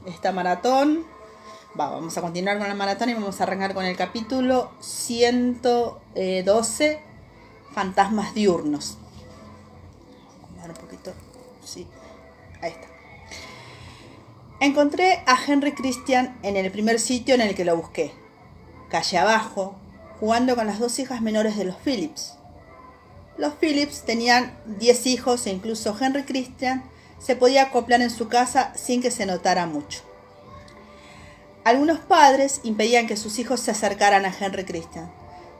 Esta maratón. Vamos a continuar con la maratón y vamos a arrancar con el capítulo 112, Fantasmas diurnos. Vamos a ver un poquito. Sí, ahí está. Encontré a Henry Christian en el primer sitio en el que lo busqué, calle abajo, jugando con las dos hijas menores de los Phillips. Los Phillips tenían 10 hijos e incluso Henry Christian se podía acoplar en su casa sin que se notara mucho. Algunos padres impedían que sus hijos se acercaran a Henry Christian,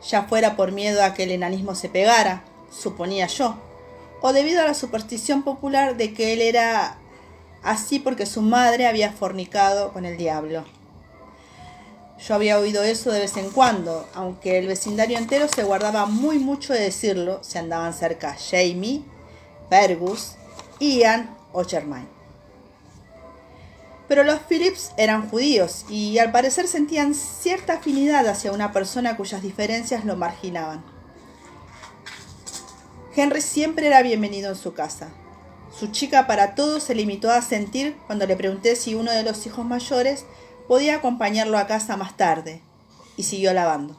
ya fuera por miedo a que el enanismo se pegara, suponía yo, o debido a la superstición popular de que él era así porque su madre había fornicado con el diablo. Yo había oído eso de vez en cuando, aunque el vecindario entero se guardaba muy mucho de decirlo si andaban cerca Jamie, Fergus, Ian o Germain. Pero los Phillips eran judíos y al parecer sentían cierta afinidad hacia una persona cuyas diferencias lo marginaban. Henry siempre era bienvenido en su casa. Su chica para todo se limitó a sentir cuando le pregunté si uno de los hijos mayores podía acompañarlo a casa más tarde, y siguió lavando.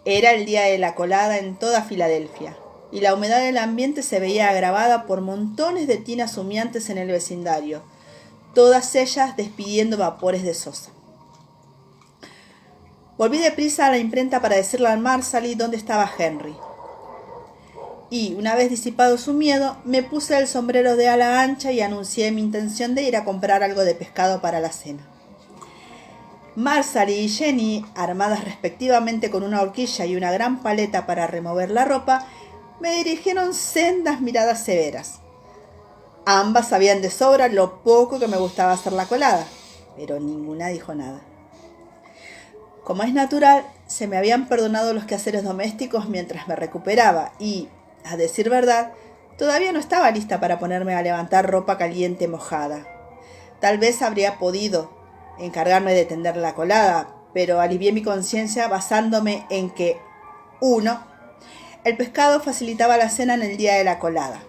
Era el día de la colada en toda Filadelfia, y la humedad del ambiente se veía agravada por montones de tinas humeantes en el vecindario, todas ellas despidiendo vapores de sosa. Volví deprisa a la imprenta para decirle al Marsali dónde estaba Henry. Y, una vez disipado su miedo, me puse el sombrero de ala ancha y anuncié mi intención de ir a comprar algo de pescado para la cena. Marsali y Jenny, armadas respectivamente con una horquilla y una gran paleta para remover la ropa, me dirigieron sendas miradas severas. Ambas sabían de sobra lo poco que me gustaba hacer la colada, pero ninguna dijo nada. Como es natural, se me habían perdonado los quehaceres domésticos mientras me recuperaba y, a decir verdad, todavía no estaba lista para ponerme a levantar ropa caliente mojada. Tal vez habría podido encargarme de tender la colada, pero alivié mi conciencia basándome en que 1. El pescado facilitaba la cena en el día de la colada.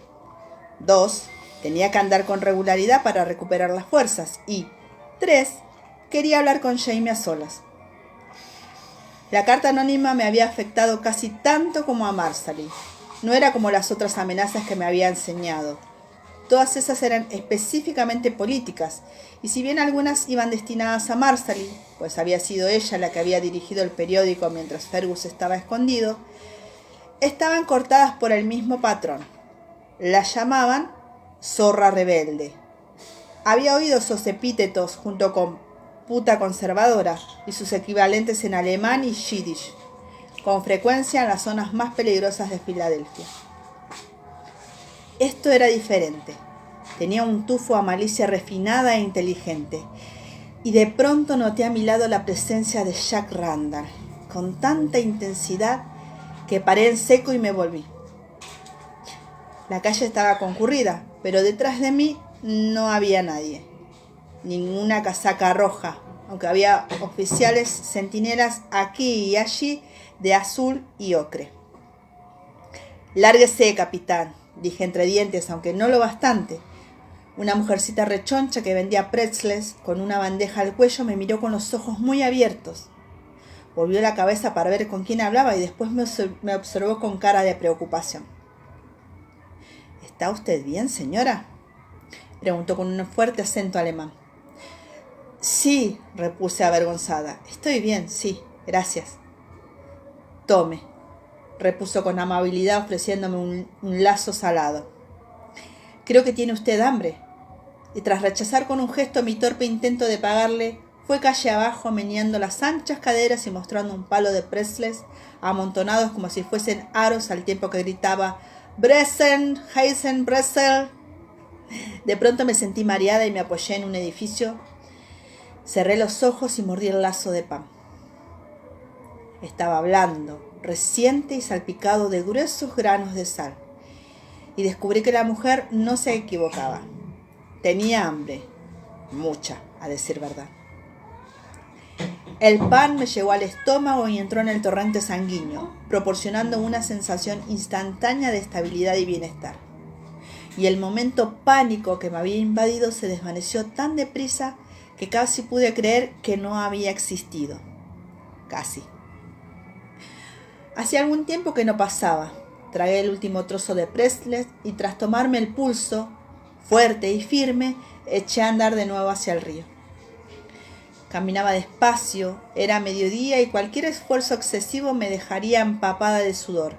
2. Tenía que andar con regularidad para recuperar las fuerzas. Y 3. Quería hablar con Jamie a solas. La carta anónima me había afectado casi tanto como a Marsali. No era como las otras amenazas que me había enseñado. Todas esas eran específicamente políticas, y si bien algunas iban destinadas a Marsali, pues había sido ella la que había dirigido el periódico mientras Fergus estaba escondido, estaban cortadas por el mismo patrón. La llamaban zorra rebelde. Había oído esos epítetos junto con puta conservadora y sus equivalentes en alemán y yiddish, con frecuencia en las zonas más peligrosas de Filadelfia. Esto era diferente. Tenía un tufo a malicia refinada e inteligente. Y de pronto noté a mi lado la presencia de Jack Randall, con tanta intensidad que paré en seco y me volví. La calle estaba concurrida, pero detrás de mí no había nadie. Ninguna casaca roja, aunque había oficiales centinelas aquí y allí de azul y ocre. «Lárguese, capitán», dije entre dientes, aunque no lo bastante. Una mujercita rechoncha que vendía pretzels con una bandeja al cuello me miró con los ojos muy abiertos. Volvió la cabeza para ver con quién hablaba y después me observó con cara de preocupación. «¿Está usted bien, señora?», preguntó con un fuerte acento alemán. «Sí», repuse avergonzada. «Estoy bien, sí, gracias». «Tome», repuso con amabilidad ofreciéndome un lazo salado. «Creo que tiene usted hambre». Y tras rechazar con un gesto mi torpe intento de pagarle, fue calle abajo meneando las anchas caderas y mostrando un palo de pretzels amontonados como si fuesen aros al tiempo que gritaba «Bressen, Heisen, Bressel». De pronto me sentí mareada y me apoyé en un edificio. Cerré los ojos y mordí el lazo de pan. Estaba blando, reciente y salpicado de gruesos granos de sal. Y descubrí que la mujer no se equivocaba. Tenía hambre, mucha, a decir verdad. El pan me llegó al estómago y entró en el torrente sanguíneo, proporcionando una sensación instantánea de estabilidad y bienestar. y el momento pánico que me había invadido se desvaneció tan deprisa que casi pude creer que no había existido. Casi. Hacía algún tiempo que no pasaba. Tragué el último trozo de Pretzels y tras tomarme el pulso, fuerte y firme, eché a andar de nuevo hacia el río. Caminaba despacio, era mediodía y cualquier esfuerzo excesivo me dejaría empapada de sudor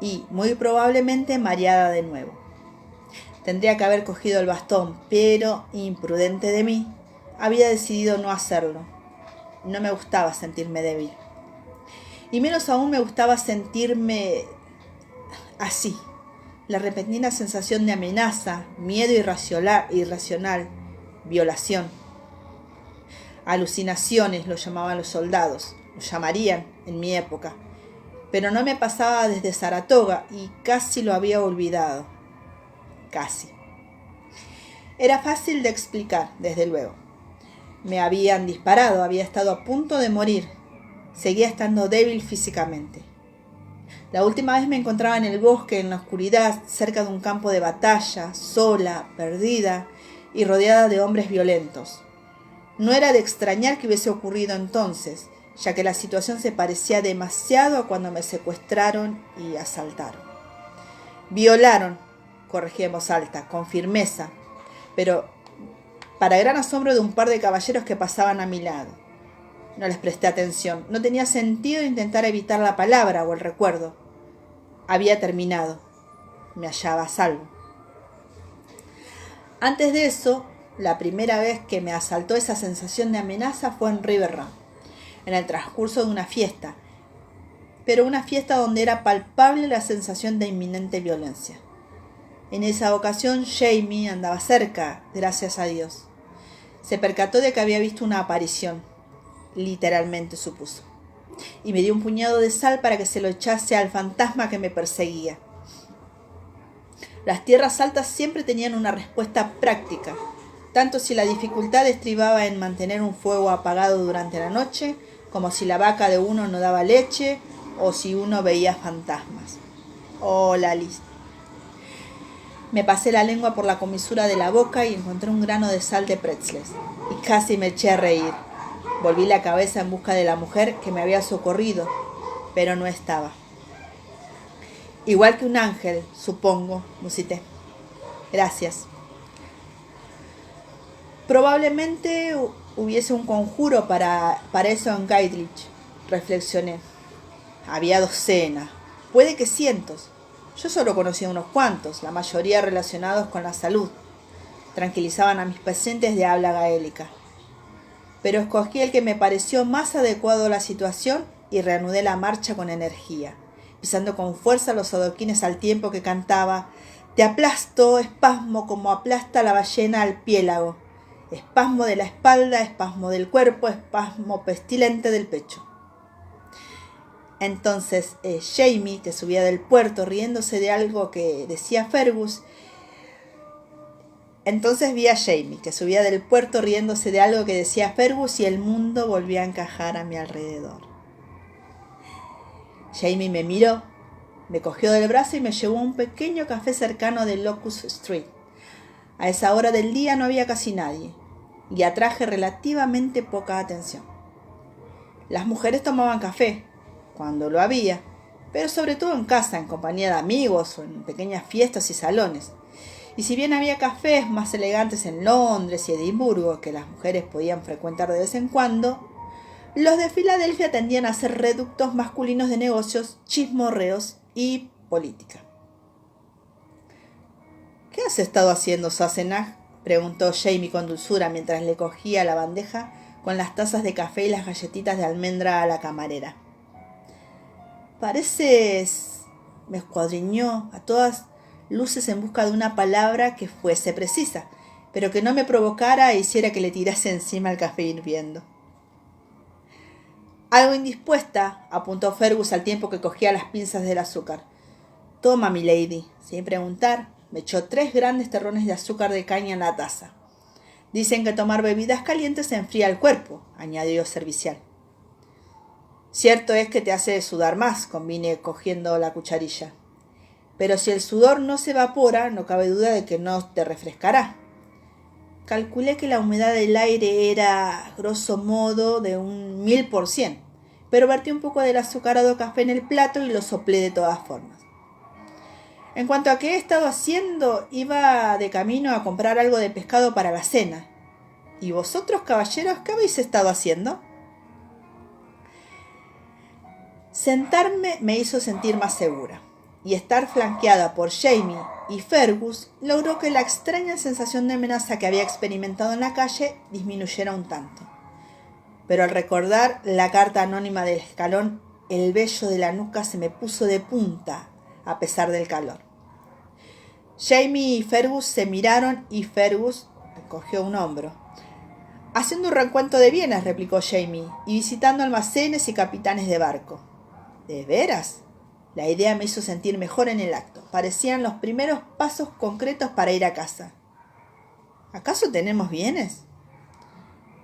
y, muy probablemente, mareada de nuevo. Tendría que haber cogido el bastón, pero, imprudente de mí, había decidido no hacerlo. No me gustaba sentirme débil. Y menos aún me gustaba sentirme así. La repentina sensación de amenaza, miedo irracional, violación. Alucinaciones lo llamaban los soldados, lo llamarían en mi época. Pero no me pasaba desde Saratoga y casi lo había olvidado. Casi. Era fácil de explicar, desde luego. Me habían disparado, había estado a punto de morir. Seguía estando débil físicamente. La última vez me encontraba en el bosque, en la oscuridad, cerca de un campo de batalla, sola, perdida y rodeada de hombres violentos. No era de extrañar que hubiese ocurrido entonces, ya que la situación se parecía demasiado a cuando me secuestraron y asaltaron. Violaron, corregí en voz alta, con firmeza, pero para gran asombro de un par de caballeros que pasaban a mi lado. No les presté atención. No tenía sentido intentar evitar la palabra o el recuerdo. Había terminado. Me hallaba a salvo. Antes de eso, la primera vez que me asaltó esa sensación de amenaza fue en River Run, en el transcurso de una fiesta, pero una fiesta donde era palpable la sensación de inminente violencia. En esa ocasión Jamie andaba cerca, gracias a Dios. Se percató de que había visto una aparición, literalmente supuso, y me dio un puñado de sal para que se lo echase al fantasma que me perseguía. Las tierras altas siempre tenían una respuesta práctica, tanto si la dificultad estribaba en mantener un fuego apagado durante la noche, como si la vaca de uno no daba leche, o si uno veía fantasmas. Hola, Liz. Me pasé la lengua por la comisura de la boca y encontré un grano de sal de Pretzels, y casi me eché a reír. Volví la cabeza en busca de la mujer que me había socorrido, pero no estaba. Igual que un ángel, supongo, musité. Gracias. Probablemente hubiese un conjuro para eso en Guidrich, reflexioné. Había docenas, puede que cientos. Yo solo conocía unos cuantos, la mayoría relacionados con la salud. Tranquilizaban a mis pacientes de habla gaélica. Pero escogí el que me pareció más adecuado a la situación y reanudé la marcha con energía, pisando con fuerza los adoquines al tiempo que cantaba: te aplasto, espasmo como aplasta la ballena al piélago, espasmo de la espalda, espasmo del cuerpo, espasmo pestilente del pecho. Entonces Jamie, que subía del puerto riéndose de algo que decía Fergus, vi a Jamie, que subía del puerto riéndose de algo que decía Fergus y el mundo volvía a encajar a mi alrededor. Jamie me miró, me cogió del brazo y me llevó a un pequeño café cercano de Locust Street. A esa hora del día no había casi nadie y atraje relativamente poca atención. Las mujeres tomaban café, cuando lo había, pero sobre todo en casa, en compañía de amigos o en pequeñas fiestas y salones. Y si bien había cafés más elegantes en Londres y Edimburgo que las mujeres podían frecuentar de vez en cuando, los de Filadelfia tendían a ser reductos masculinos de negocios, chismorreos y política. ¿Qué has estado haciendo, Sassenach?, preguntó Jamie con dulzura mientras le cogía la bandeja con las tazas de café y las galletitas de almendra a la camarera. Pareces... me escuadriñó a todas luces en busca de una palabra que fuese precisa, pero que no me provocara e hiciera que le tirase encima el café hirviendo. Algo indispuesta, apuntó Fergus al tiempo que cogía las pinzas del azúcar. Toma, milady. Sin preguntar, me echó 3 grandes terrones de azúcar de caña en la taza. Dicen que tomar bebidas calientes enfría el cuerpo, añadió servicial. Cierto es que te hace sudar más, convine cogiendo la cucharilla. pero si el sudor no se evapora, no cabe duda de que no te refrescará. Calculé que la humedad del aire era, grosso modo, de un 1000%, pero vertí un poco del azucarado café en el plato y lo soplé de todas formas. En cuanto a qué he estado haciendo, iba de camino a comprar algo de pescado para la cena. ¿Y vosotros, caballeros, qué habéis estado haciendo? Sentarme me hizo sentir más segura, y estar flanqueada por Jamie y Fergus logró que la extraña sensación de amenaza que había experimentado en la calle disminuyera un tanto. Pero al recordar la carta anónima del escalón, el vello de la nuca se me puso de punta, a pesar del calor. Jamie y Fergus se miraron y Fergus encogió un hombro. Haciendo un recuento de bienes, replicó Jamie, y visitando almacenes y capitanes de barco. ¿De veras? La idea me hizo sentir mejor en el acto. Parecían los primeros pasos concretos para ir a casa. ¿Acaso tenemos bienes?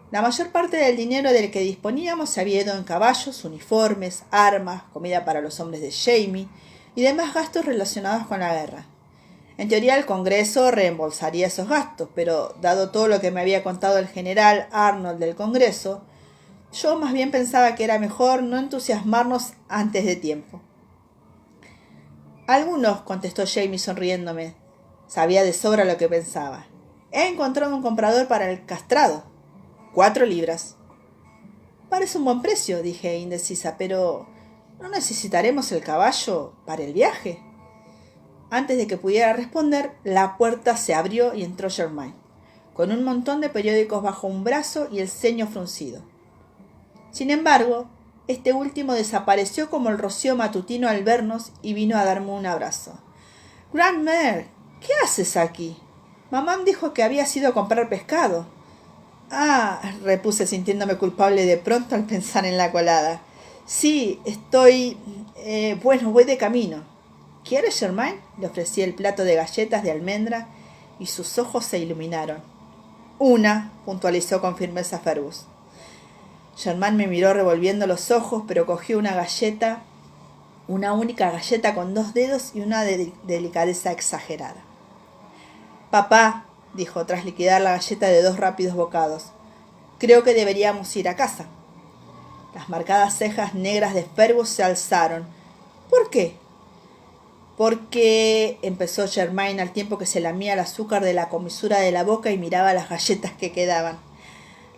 La mayor parte del dinero del que disponíamos se había ido en caballos, uniformes, armas, comida para los hombres de Jamie y demás gastos relacionados con la guerra. En teoría el Congreso reembolsaría esos gastos, pero dado todo lo que me había contado el general Arnold del Congreso, yo más bien pensaba que era mejor no entusiasmarnos antes de tiempo. Algunos, contestó Jamie sonriéndome. Sabía de sobra lo que pensaba. He encontrado un comprador para el castrado. 4 libras. Parece un buen precio, dije indecisa, pero ¿no necesitaremos el caballo para el viaje? Antes de que pudiera responder, la puerta se abrió y entró Germain, con un montón de periódicos bajo un brazo y el ceño fruncido. Sin embargo, este último desapareció como el rocío matutino al vernos y vino a darme un abrazo. «Grandmère, ¿qué haces aquí? Mamá dijo que habías ido a comprar pescado». «Ah», repuse sintiéndome culpable de pronto al pensar en la colada. «Sí, estoy... voy de camino». «¿Quieres, Germain?», le ofrecí el plato de galletas de almendra y sus ojos se iluminaron. «Una», puntualizó con firmeza Fergus. Germain me miró revolviendo los ojos, pero cogió una única galleta con 2 dedos y una delicadeza exagerada. «Papá», dijo tras liquidar la galleta de 2 rápidos bocados, «creo que deberíamos ir a casa». Las marcadas cejas negras de Fergus se alzaron. «¿Por qué?» «Porque», empezó Germain al tiempo que se lamía el azúcar de la comisura de la boca y miraba las galletas que quedaban.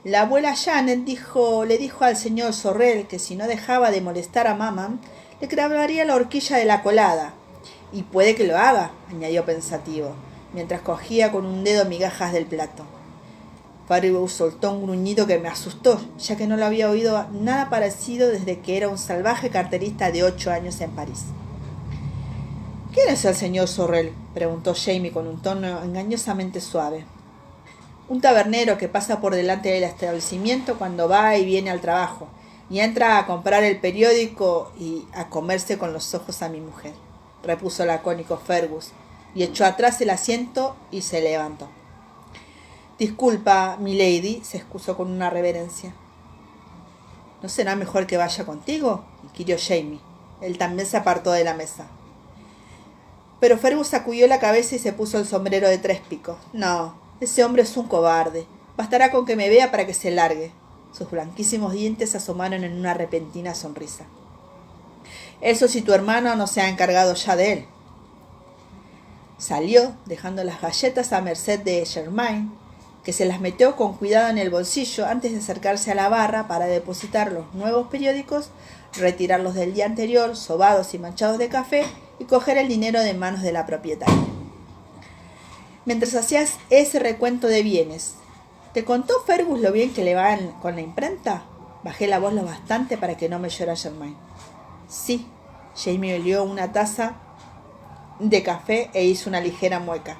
«La abuela Janet le dijo al señor Sorrel que si no dejaba de molestar a mamá, le clavaría la horquilla de la colada. Y puede que lo haga», añadió pensativo, mientras cogía con un dedo migajas del plato. Fergus soltó un gruñido que me asustó, ya que no lo había oído nada parecido desde que era un salvaje carterista de 8 años en París. «¿Quién es el señor Sorrel?», preguntó Jamie con un tono engañosamente suave. «Un tabernero que pasa por delante del establecimiento cuando va y viene al trabajo, y entra a comprar el periódico y a comerse con los ojos a mi mujer», repuso lacónico Fergus, y echó atrás el asiento y se levantó. «Disculpa, milady», se excusó con una reverencia. «¿No será mejor que vaya contigo?», inquirió Jamie. Él también se apartó de la mesa. Pero Fergus sacudió la cabeza y se puso el sombrero de 3 picos. «No, ese hombre es un cobarde. Bastará con que me vea para que se largue». Sus blanquísimos dientes asomaron en una repentina sonrisa. «Eso si tu hermano no se ha encargado ya de él». Salió, dejando las galletas a merced de Germain, que se las metió con cuidado en el bolsillo antes de acercarse a la barra para depositar los nuevos periódicos, retirarlos del día anterior, sobados y manchados de café, y coger el dinero de manos de la propietaria. «Mientras hacías ese recuento de bienes, ¿te contó Fergus lo bien que le va con la imprenta?». Bajé la voz lo bastante para que no me llora Germain. «Sí». Jamie olió una taza de café e hizo una ligera mueca.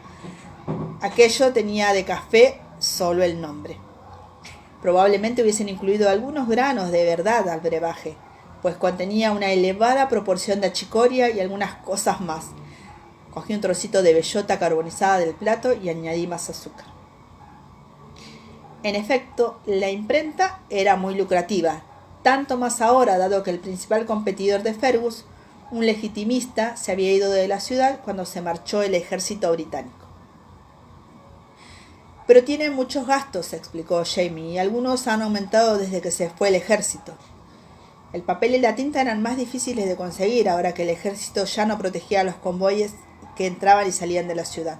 Aquello tenía de café solo el nombre. Probablemente hubiesen incluido algunos granos de verdad al brebaje, pues contenía una elevada proporción de achicoria y algunas cosas más. Cogí un trocito de bellota carbonizada del plato y añadí más azúcar. En efecto, la imprenta era muy lucrativa, tanto más ahora dado que el principal competidor de Fergus, Un legitimista se había ido de la ciudad cuando se marchó el ejército británico. Pero tiene muchos gastos, explicó Jamie, y algunos han aumentado desde que se fue el ejército. El papel y la tinta eran más difíciles de conseguir ahora que el ejército ya no protegía a los convoyes que entraban y salían de la ciudad.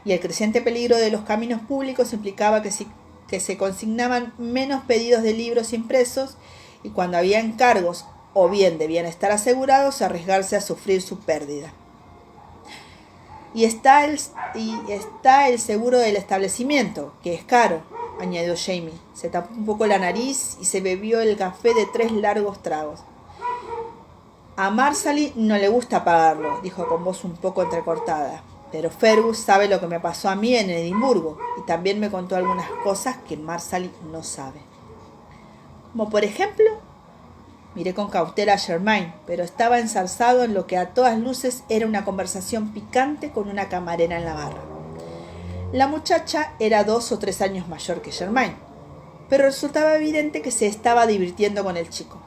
Y el creciente peligro de los caminos públicos implicaba que se consignaban menos pedidos de libros impresos y cuando había encargos o bien debían estar asegurados arriesgarse a sufrir su pérdida. Y está el seguro del establecimiento, que es caro, añadió Jamie. Se tapó un poco la nariz y se bebió el café de 3 largos tragos. A Marsali no le gusta pagarlo, dijo con voz un poco entrecortada. Pero Fergus sabe lo que me pasó a mí en Edimburgo y también me contó algunas cosas que Marsali no sabe. Como por ejemplo, miré con cautela a Germain, pero estaba enzarzado en lo que a todas luces era una conversación picante con una camarera en la barra. La muchacha era 2 o 3 años mayor que Germain, pero resultaba evidente que se estaba divirtiendo con el chico.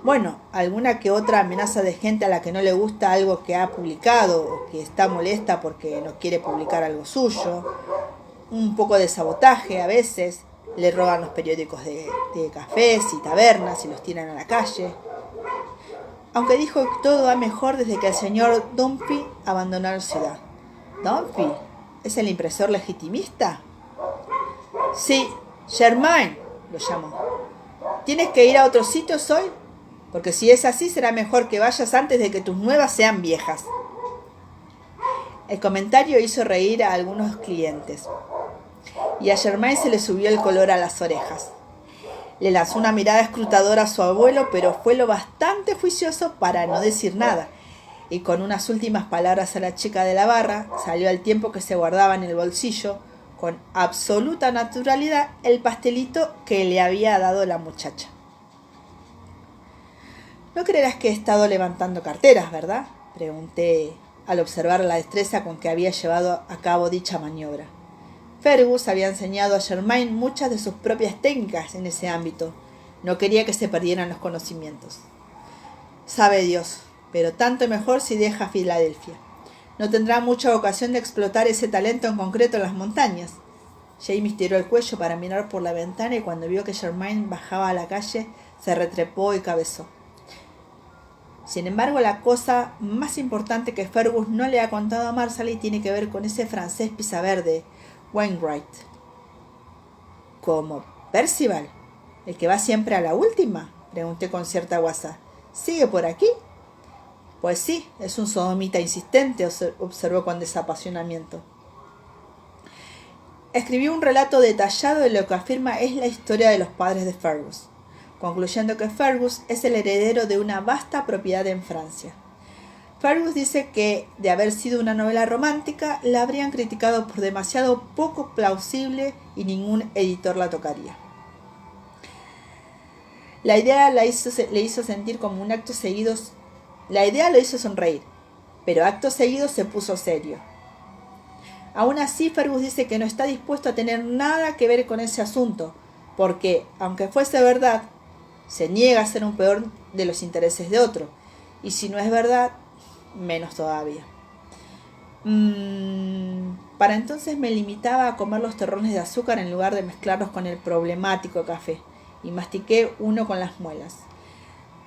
Bueno, alguna que otra amenaza de gente a la que no le gusta algo que ha publicado o que está molesta porque no quiere publicar algo suyo. Un poco de sabotaje a veces. Le roban los periódicos de cafés y tabernas y los tiran a la calle. Aunque dijo que todo va mejor desde que el señor Dumpy abandonó la ciudad. ¿Dumpy? ¿Es el impresor legitimista? Sí, Germain, lo llamó. ¿Tienes que ir a otros sitios hoy? Porque si es así, será mejor que vayas antes de que tus nuevas sean viejas. El comentario hizo reír a algunos clientes, y a Germain se le subió el color a las orejas. Le lanzó una mirada escrutadora a su abuelo, pero fue lo bastante juicioso para no decir nada, y con unas últimas palabras a la chica de la barra, salió al tiempo que se guardaba en el bolsillo, con absoluta naturalidad, el pastelito que le había dado la muchacha. No creerás que he estado levantando carteras, ¿verdad? Pregunté al observar la destreza con que había llevado a cabo dicha maniobra. Fergus había enseñado a Germain muchas de sus propias técnicas en ese ámbito. No quería que se perdieran los conocimientos. Sabe Dios, pero tanto mejor si deja Filadelfia. No tendrá mucha ocasión de explotar ese talento en concreto en las montañas. Jamie estiró el cuello para mirar por la ventana y cuando vio que Germain bajaba a la calle, se retrepó y cabezó. Sin embargo, la cosa más importante que Fergus no le ha contado a Marsali tiene que ver con ese francés pisaverde, Wainwright. ¿Cómo? ¿Percival? ¿El que va siempre a la última? Pregunté con cierta guasa. ¿Sigue por aquí? Pues sí, es un sodomita insistente, observó con desapasionamiento. Escribió un relato detallado de lo que afirma es la historia de los padres de Fergus, concluyendo que Fergus es el heredero de una vasta propiedad en Francia. Fergus dice que, de haber sido una novela romántica, la habrían criticado por demasiado poco plausible y ningún editor la tocaría. La idea le hizo sentir como un acto seguido. La idea lo hizo sonreír, pero acto seguido se puso serio. Aún así, Fergus dice que no está dispuesto a tener nada que ver con ese asunto, porque, aunque fuese verdad, se niega a ser un peor de los intereses de otro, y si no es verdad, menos todavía. Para entonces me limitaba a comer los terrones de azúcar en lugar de mezclarlos con el problemático café, y mastiqué uno con las muelas.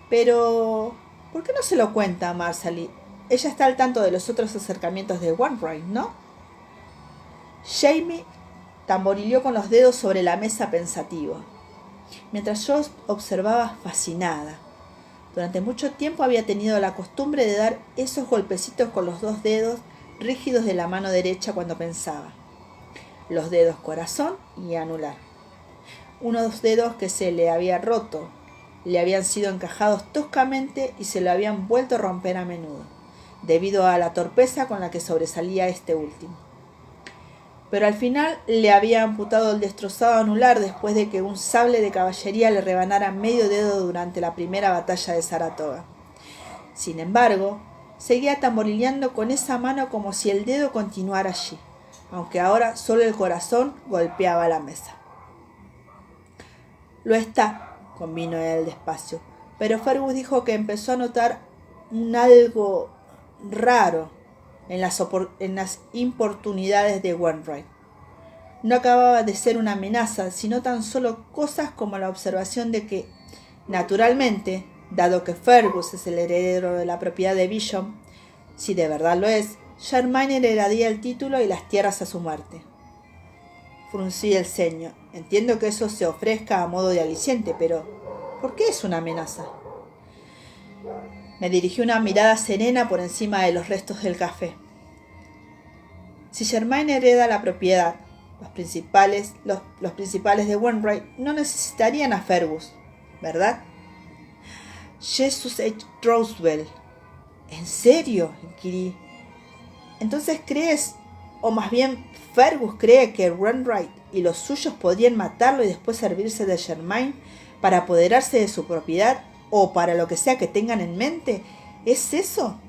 Pero, ¿por qué no se lo cuenta a Marsali? Ella está al tanto de los otros acercamientos de Wainwright, ¿no? Jamie tamborileó con los dedos sobre la mesa pensativo, mientras yo observaba fascinada. Durante mucho tiempo había tenido la costumbre de dar esos golpecitos con los 2 dedos rígidos de la mano derecha cuando pensaba. Los dedos corazón y anular. Unos dedos que se le había roto, le habían sido encajados toscamente y se lo habían vuelto a romper a menudo, debido a la torpeza con la que sobresalía este último. Pero al final le había amputado el destrozado anular después de que un sable de caballería le rebanara medio dedo durante la primera batalla de Saratoga. Sin embargo, seguía tamborileando con esa mano como si el dedo continuara allí, aunque ahora solo el corazón golpeaba la mesa. Lo está, convino él despacio, pero Fergus dijo que empezó a notar un algo raro en las importunidades de Wainwright. No acababa de ser una amenaza, sino tan solo cosas como la observación de que, naturalmente, dado que Fergus es el heredero de la propiedad de Bishop, si de verdad lo es, Germain heredaría el título y las tierras a su muerte. Fruncí el ceño. Entiendo que eso se ofrezca a modo de aliciente, pero ¿por qué es una amenaza? Me dirigió una mirada serena por encima de los restos del café. Si Germain hereda la propiedad, los principales de Wainwright no necesitarían a Fergus, ¿verdad? Jesus H. Roswell. ¿En serio?, inquirí. ¿Entonces crees, o más bien Fergus cree que Wainwright y los suyos podrían matarlo y después servirse de Germain para apoderarse de su propiedad o para lo que sea que tengan en mente? ¿Es eso?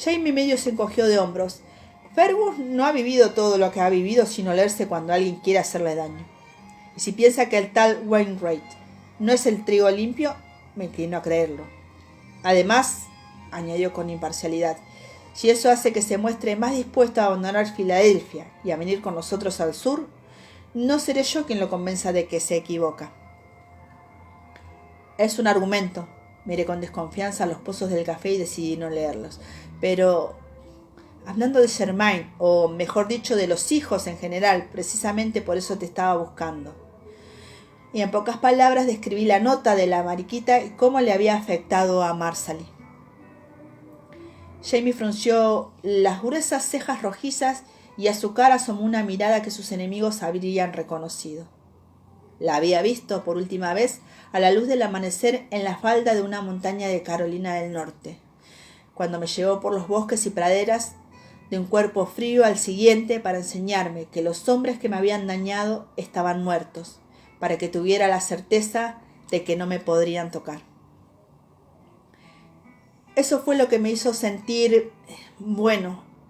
Jamie medio se encogió de hombros. Fergus no ha vivido todo lo que ha vivido sin olerse cuando alguien quiere hacerle daño. Y si piensa que el tal Wainwright no es el trigo limpio, me inclino a creerlo. Además, añadió con imparcialidad, si eso hace que se muestre más dispuesto a abandonar Filadelfia y a venir con nosotros al sur, no seré yo quien lo convenza de que se equivoca. Es un argumento. Miré con desconfianza los pozos del café y decidí no leerlos. Pero, hablando de Germain, o mejor dicho, de los hijos en general, precisamente por eso te estaba buscando. Y en pocas palabras describí la nota de la mariquita y cómo le había afectado a Marsali. Jamie frunció las gruesas cejas rojizas y a su cara asomó una mirada que sus enemigos habrían reconocido. La había visto por última vez a la luz del amanecer en la falda de una montaña de Carolina del Norte, cuando me llevó por los bosques y praderas de un cuerpo frío al siguiente para enseñarme que los hombres que me habían dañado estaban muertos, para que tuviera la certeza de que no me podrían tocar. Eso fue lo que me hizo sentir,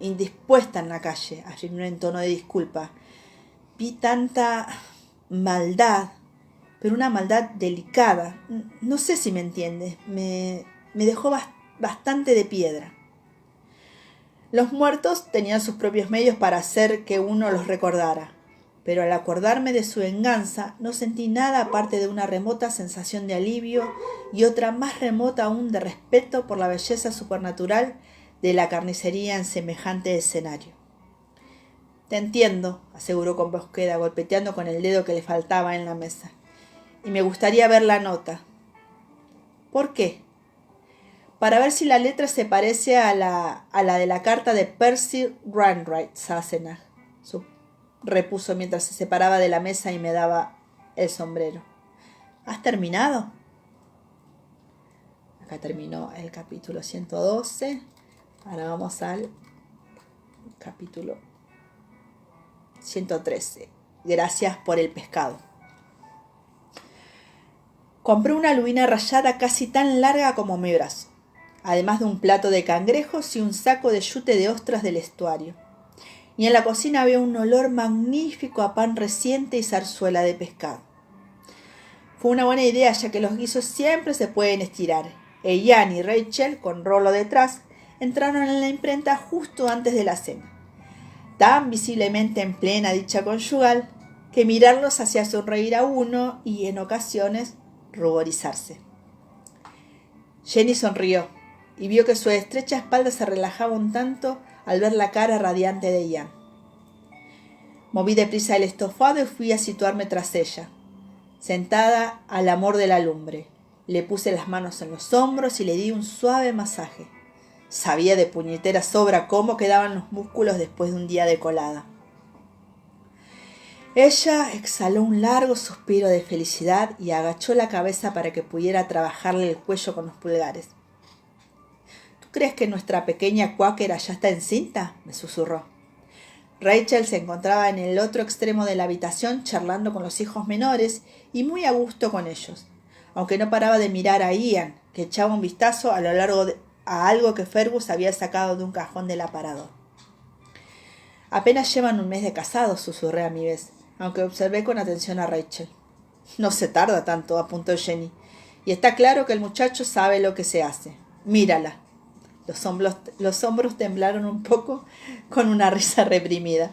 indispuesta en la calle, afirmé en tono de disculpa. Vi tanta maldad, pero una maldad delicada. No sé si me entiendes. Me dejó bastante de piedra. Los muertos tenían sus propios medios para hacer que uno los recordara, pero al acordarme de su venganza no sentí nada aparte de una remota sensación de alivio y otra más remota aún de respeto por la belleza supernatural de la carnicería en semejante escenario. Te entiendo, aseguró con voz queda, golpeteando con el dedo que le faltaba en la mesa. Y me gustaría ver la nota. ¿Por qué? Para ver si la letra se parece a la de la carta de Percy Wainwright, Sassenach, repuso mientras se separaba de la mesa y me daba el sombrero. ¿Has terminado? Acá terminó el capítulo 112. Ahora vamos al capítulo 113. Gracias por el pescado. Compré una lubina rallada casi tan larga como mi brazo, además de un plato de cangrejos y un saco de yute de ostras del estuario. Y en la cocina había un olor magnífico a pan reciente y zarzuela de pescado. Fue una buena idea, ya que los guisos siempre se pueden estirar. Ian y Rachel, con Rolo detrás, entraron en la imprenta justo antes de la cena, tan visiblemente en plena dicha conyugal que mirarlos hacía sonreír a uno y, en ocasiones, ruborizarse. Jenny sonrió y vio que su estrecha espalda se relajaba un tanto al ver la cara radiante de Ian. Moví deprisa el estofado y fui a situarme tras ella, sentada al amor de la lumbre. Le puse las manos en los hombros y le di un suave masaje. Sabía de puñetera sobra cómo quedaban los músculos después de un día de colada. Ella exhaló un largo suspiro de felicidad y agachó la cabeza para que pudiera trabajarle el cuello con los pulgares. ¿Tú crees que nuestra pequeña cuáquera ya está encinta?, me susurró. Rachel se encontraba en el otro extremo de la habitación charlando con los hijos menores y muy a gusto con ellos, aunque no paraba de mirar a Ian, que echaba un vistazo a lo largo a algo que Fergus había sacado de un cajón del aparador. Apenas llevan un mes de casados, susurré a mi vez, aunque observé con atención a Rachel. No se tarda tanto, apuntó Jenny, Y está claro que el muchacho sabe lo que se hace. Mírala. Los hombros temblaron un poco con una risa reprimida.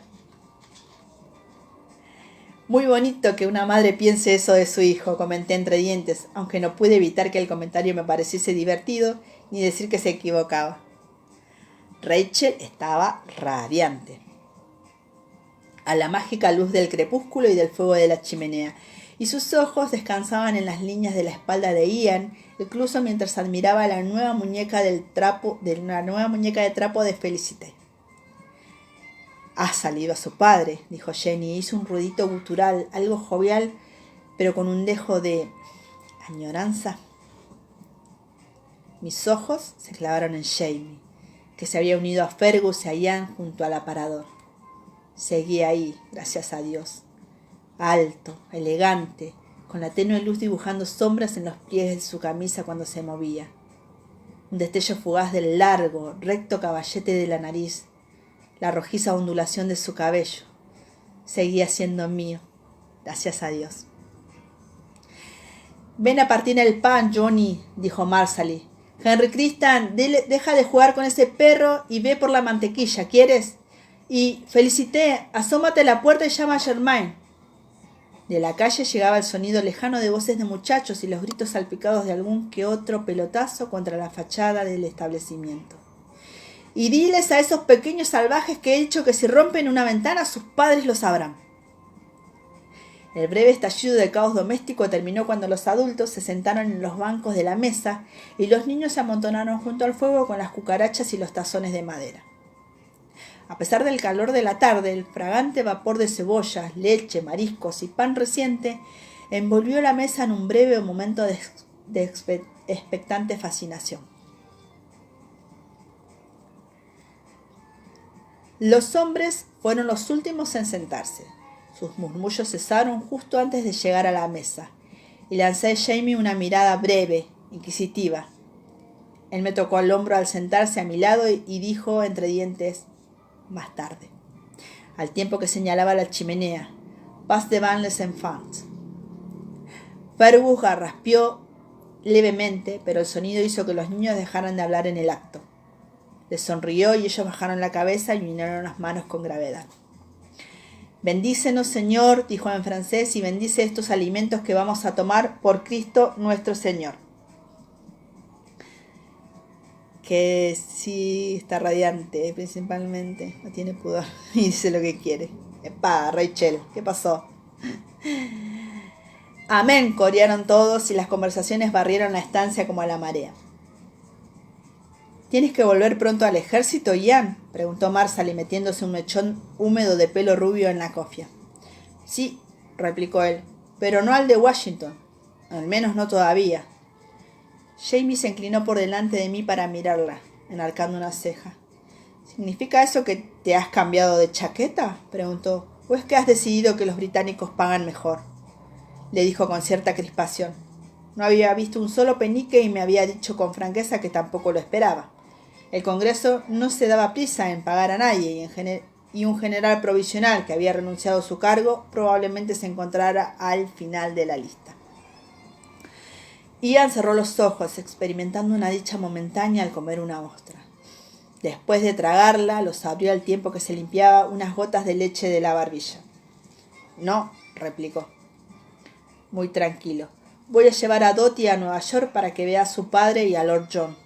Muy bonito que una madre piense eso de su hijo, comenté entre dientes, aunque no pude evitar que el comentario me pareciese divertido ni decir que se equivocaba. Rachel estaba radiante a la mágica luz del crepúsculo y del fuego de la chimenea, y sus ojos descansaban en las líneas de la espalda de Ian, incluso mientras admiraba la nueva muñeca de trapo de Felicity. «Ha salido a su padre», dijo Jenny, e hizo un ruidito gutural, algo jovial, pero con un dejo de añoranza. Mis ojos se clavaron en Jamie, que se había unido a Fergus y a Ian junto al aparador. Seguía ahí, gracias a Dios. Alto, elegante, con la tenue luz dibujando sombras en los pliegues de su camisa cuando se movía. Un destello fugaz del largo, recto caballete de la nariz, la rojiza ondulación de su cabello. Seguía siendo mío, gracias a Dios. «Ven a partir el pan, Johnny», dijo Marsalie. «Henry Christian, deja de jugar con ese perro y ve por la mantequilla, ¿quieres? Y, Felicité, asómate a la puerta y llama a Germain». De la calle llegaba el sonido lejano de voces de muchachos y los gritos salpicados de algún que otro pelotazo contra la fachada del establecimiento. «Y diles a esos pequeños salvajes que he dicho que si rompen una ventana sus padres lo sabrán». El breve estallido de caos doméstico terminó cuando los adultos se sentaron en los bancos de la mesa y los niños se amontonaron junto al fuego con las cucarachas y los tazones de madera. A pesar del calor de la tarde, el fragante vapor de cebollas, leche, mariscos y pan reciente envolvió la mesa en un breve momento de expectante fascinación. Los hombres fueron los últimos en sentarse. Sus murmullos cesaron justo antes de llegar a la mesa, y lancé a Jamie una mirada breve, inquisitiva. Él me tocó el hombro al sentarse a mi lado y dijo entre dientes: «Más tarde», al tiempo que señalaba la chimenea: «Pas devant les enfants». Fergus garraspeó levemente, pero el sonido hizo que los niños dejaran de hablar en el acto. Les sonrió y ellos bajaron la cabeza y unieron las manos con gravedad. «Bendícenos, Señor», dijo en francés, «y bendice estos alimentos que vamos a tomar por Cristo nuestro Señor». Que sí está radiante, principalmente, no tiene pudor y dice lo que quiere. ¡Epa, Rachel! ¿Qué pasó? «Amén», corearon todos y las conversaciones barrieron la estancia como a la marea. «¿Tienes que volver pronto al ejército, Ian?», preguntó Marsalie metiéndose un mechón húmedo de pelo rubio en la cofia. «Sí», replicó él, «pero no al de Washington. Al menos no todavía». Jamie se inclinó por delante de mí para mirarla, enarcando una ceja. «¿Significa eso que te has cambiado de chaqueta?», preguntó. «¿O es que has decidido que los británicos pagan mejor?», le dijo con cierta crispación. No había visto un solo penique y me había dicho con franqueza que tampoco lo esperaba. El Congreso no se daba prisa en pagar a nadie y un general provisional que había renunciado a su cargo probablemente se encontrara al final de la lista. Ian cerró los ojos, experimentando una dicha momentánea al comer una ostra. Después de tragarla, los abrió al tiempo que se limpiaba unas gotas de leche de la barbilla. «No», replicó, muy tranquilo. «Voy a llevar a Dottie a Nueva York para que vea a su padre y a Lord John».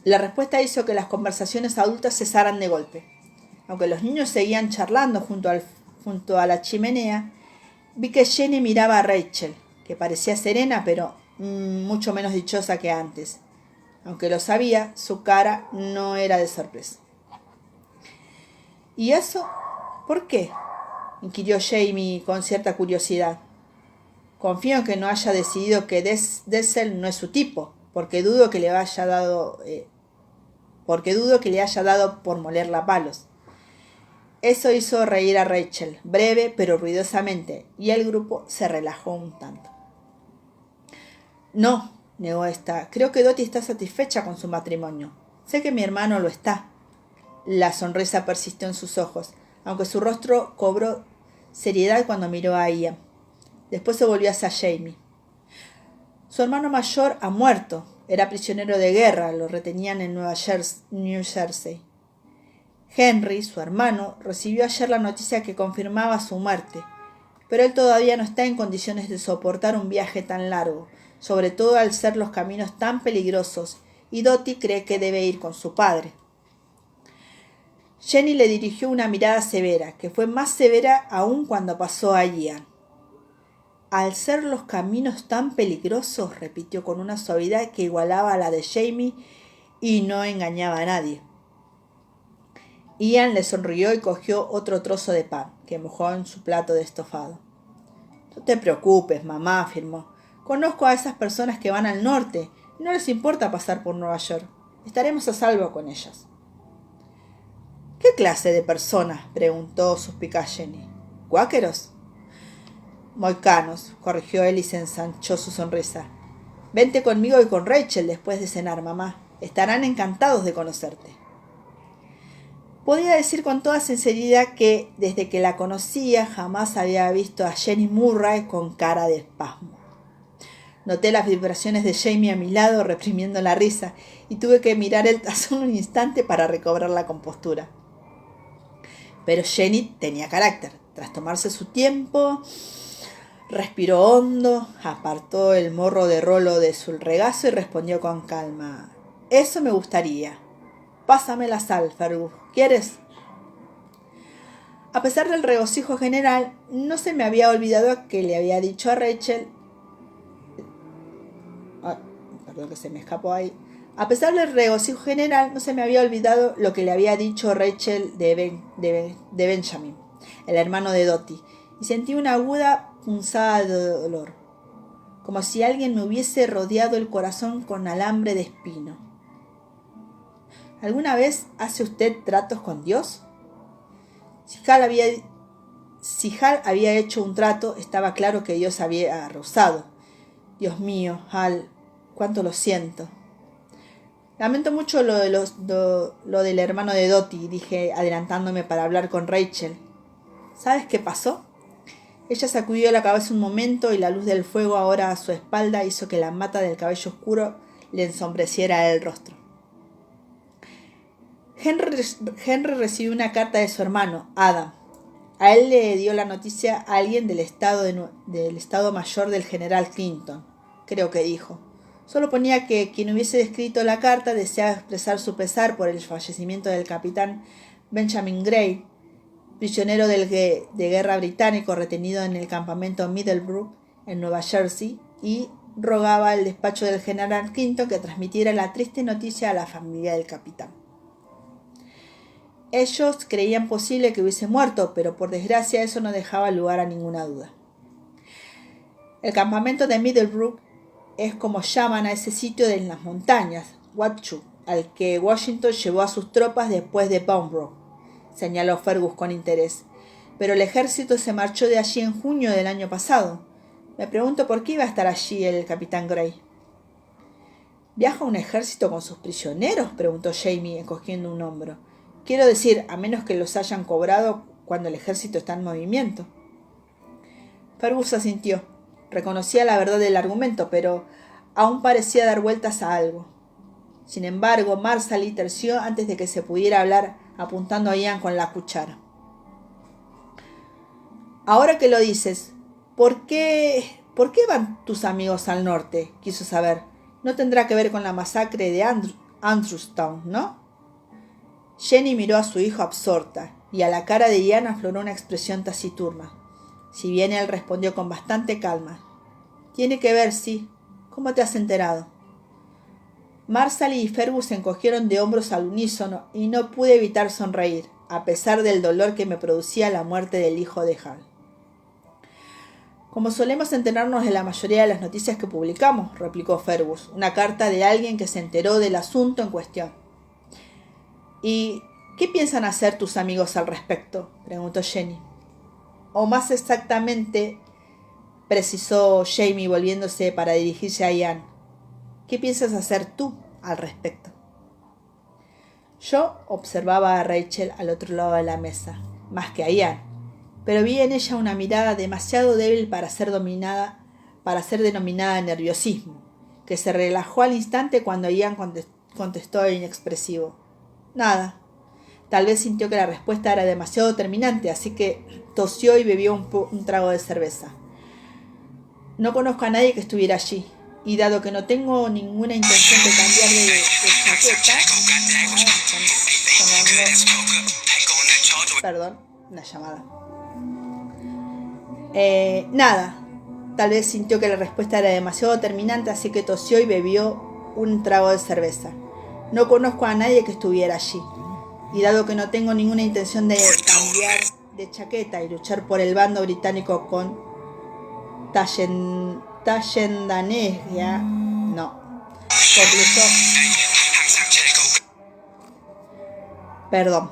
La respuesta hizo que las conversaciones adultas cesaran de golpe. Aunque los niños seguían charlando junto a la chimenea, vi que Jenny miraba a Rachel, que parecía serena pero mucho menos dichosa que antes. Aunque lo sabía, su cara no era de sorpresa. «¿Y eso? ¿Por qué?», inquirió Jamie con cierta curiosidad. «Confío en que no haya decidido que Dessel no es su tipo, porque dudo que le haya dado por molerla a palos». Eso hizo reír a Rachel, breve pero ruidosamente, y el grupo se relajó un tanto. «No», negó esta, «creo que Dottie está satisfecha con su matrimonio. Sé que mi hermano lo está». La sonrisa persistió en sus ojos, aunque su rostro cobró seriedad cuando miró a Ian. Después se volvió hacia Jamie. Su hermano mayor ha muerto. Era prisionero de guerra, lo retenían en New Jersey. Henry, su hermano, recibió ayer la noticia que confirmaba su muerte, pero él todavía no está en condiciones de soportar un viaje tan largo, sobre todo al ser los caminos tan peligrosos, y Dottie cree que debe ir con su padre. Jenny le dirigió una mirada severa, que fue más severa aún cuando pasó a Ian. Al ser los caminos tan peligrosos, repitió con una suavidad que igualaba a la de Jamie y no engañaba a nadie. Ian le sonrió y cogió otro trozo de pan, que mojó en su plato de estofado. No te preocupes, mamá, afirmó. Conozco a esas personas que van al norte y no les importa pasar por Nueva York. Estaremos a salvo con ellas. ¿Qué clase de personas?, preguntó suspicaz Jenny. ¿Cuáqueros? Moicanos, corrigió él y se ensanchó su sonrisa. Vente conmigo y con Rachel después de cenar, mamá. Estarán encantados de conocerte. Podía decir con toda sinceridad que, desde que la conocía, jamás había visto a Jenny Murray con cara de espasmo. Noté las vibraciones de Jamie a mi lado, reprimiendo la risa, y tuve que mirar el tazón un instante para recobrar la compostura. Pero Jenny tenía carácter. Tras tomarse su tiempo, respiró hondo, apartó el morro de rolo de su regazo y respondió con calma. Eso me gustaría. Pásame la sal, Fergus. ¿Quieres? A pesar del regocijo general, no se me había olvidado que le había dicho a Rachel... perdón que se me escapó ahí. A pesar del regocijo general, no se me había olvidado lo que le había dicho Rachel de Benjamin, el hermano de Dottie, y sentí una aguda punzada de dolor, como si alguien me hubiese rodeado el corazón con alambre de espino. ¿Alguna vez hace usted tratos con Dios? Si Hal había hecho un trato, estaba claro que Dios había rehusado. Dios mío, Hal, cuánto lo siento. Lamento mucho lo del hermano de Dottie, dije, adelantándome para hablar con Rachel. ¿Sabes qué pasó? Ella sacudió la cabeza un momento y la luz del fuego ahora a su espalda hizo que la mata del cabello oscuro le ensombreciera el rostro. Henry recibió una carta de su hermano, Adam. A él le dio la noticia a alguien del Estado Mayor del general Clinton, creo que dijo. Solo ponía que quien hubiese escrito la carta deseaba expresar su pesar por el fallecimiento del capitán Benjamin Gray, prisionero de guerra británico retenido en el campamento Middlebrook, en Nueva Jersey, y rogaba al despacho del general Clinton que transmitiera la triste noticia a la familia del capitán. Ellos creían posible que hubiese muerto, pero por desgracia eso no dejaba lugar a ninguna duda. El campamento de Middlebrook es como llaman a ese sitio en las montañas, Watchung, al que Washington llevó a sus tropas después de Bombrook, señaló Fergus con interés. Pero el ejército se marchó de allí en junio del año pasado. Me pregunto por qué iba a estar allí el capitán Gray. ¿Viaja un ejército con sus prisioneros?, preguntó Jamie, encogiendo un hombro. Quiero decir, a menos que los hayan cobrado cuando el ejército está en movimiento. Fergus asintió. Reconocía la verdad del argumento, pero aún parecía dar vueltas a algo. Sin embargo, Marsali terció antes de que se pudiera hablar, apuntando a Ian con la cuchara. Ahora que lo dices, ¿por qué van tus amigos al norte?, quiso saber. No tendrá que ver con la masacre de Andrewstown, ¿no? Jenny miró a su hijo absorta, y a la cara de Ian afloró una expresión taciturna. Si bien él respondió con bastante calma. Tiene que ver, sí. ¿Cómo te has enterado? Marsali y Fergus se encogieron de hombros al unísono y no pude evitar sonreír, a pesar del dolor que me producía la muerte del hijo de Hal. Como solemos enterarnos de la mayoría de las noticias que publicamos, replicó Fergus, una carta de alguien que se enteró del asunto en cuestión. ¿Y qué piensan hacer tus amigos al respecto?, preguntó Jenny. O más exactamente, precisó Jamie volviéndose para dirigirse a Ian. ¿Qué piensas hacer tú al respecto? Yo observaba a Rachel al otro lado de la mesa, más que a Ian, pero vi en ella una mirada demasiado débil para ser denominada nerviosismo. que se relajó al instante cuando Ian contestó inexpresivo. Nada. Tal vez sintió que la respuesta era demasiado terminante, así que tosió y bebió un trago de cerveza. No conozco a nadie que estuviera allí, y dado que no tengo ninguna intención de cambiar de chaqueta... Perdón, una llamada. Nada. Tal vez sintió que la respuesta era demasiado terminante, así que tosió y bebió un trago de cerveza. No conozco a nadie que estuviera allí. Y dado que no tengo ninguna intención de cambiar de chaqueta y luchar por el bando británico con Tallendanegia, no. Concluyó. Perdón.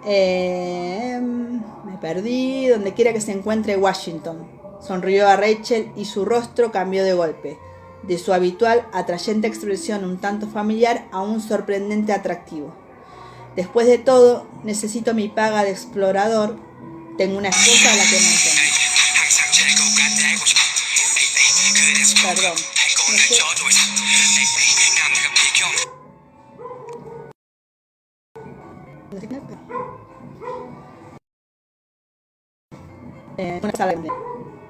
Me perdí. Donde quiera que se encuentre Washington. Sonrió a Rachel y su rostro cambió de golpe. De su habitual, atrayente expresión un tanto familiar a un sorprendente atractivo. Después de todo, necesito mi paga de explorador. Tengo una esposa a la que mantener. Perdón.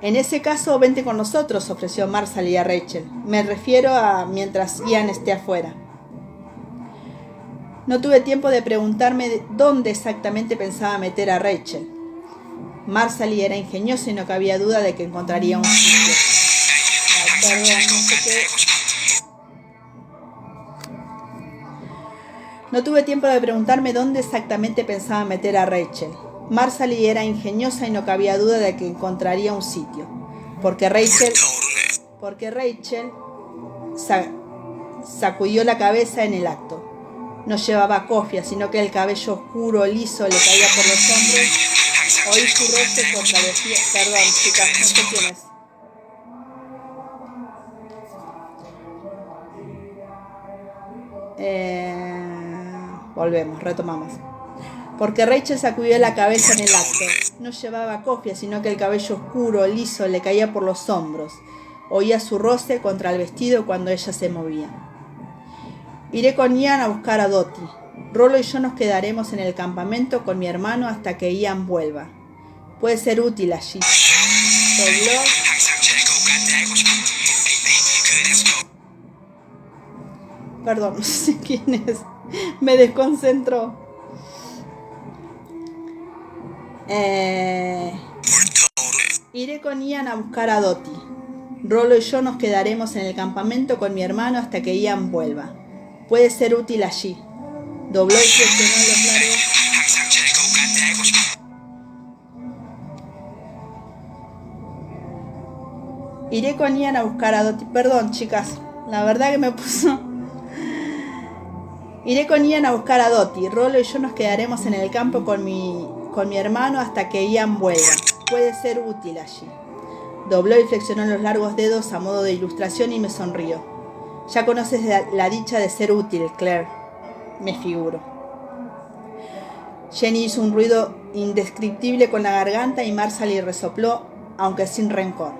En ese caso, vente con nosotros, ofreció Marshall a Rachel. Me refiero a mientras Ian esté afuera. No tuve tiempo de preguntarme dónde exactamente pensaba meter a Rachel. Marshall era ingenioso y no cabía duda de que encontraría un sitio. No tuve tiempo de preguntarme dónde exactamente pensaba meter a Rachel. Marshall era ingeniosa y no cabía duda de que encontraría un sitio. Porque Rachel sacudió la cabeza en el acto. No llevaba cofia, sino que el cabello oscuro, liso, le caía por los hombros. Oí su rostro contra los pies. Perdón, chicas, no sé quién es. Volvemos, retomamos. Porque Rachel sacudió la cabeza en el acto. No llevaba cofia, sino que el cabello oscuro, liso, le caía por los hombros. Oía su roce contra el vestido cuando ella se movía. Iré con Ian a buscar a Dottie. Rollo y yo nos quedaremos en el campamento con mi hermano hasta que Ian vuelva. Puede ser útil allí. Dobló. Perdón, no sé quién es. Me desconcentró. Iré con Ian a buscar a Dottie. Rollo y yo nos quedaremos en el campamento con mi hermano hasta que Ian vuelva. Puede ser útil allí. Dobló y flexionó los labios. Iré con Ian a buscar a Dottie. Perdón, chicas. La verdad que me puso... Iré con Ian a buscar a Dottie. Rollo y yo nos quedaremos en el campo con mi hermano hasta que Ian vuelva. Puede ser útil allí. Dobló y flexionó los largos dedos a modo de ilustración y me sonrió. Ya conoces la dicha de ser útil, Claire. Me figuro. Jenny hizo un ruido indescriptible con la garganta y Marshall resopló, aunque sin rencor.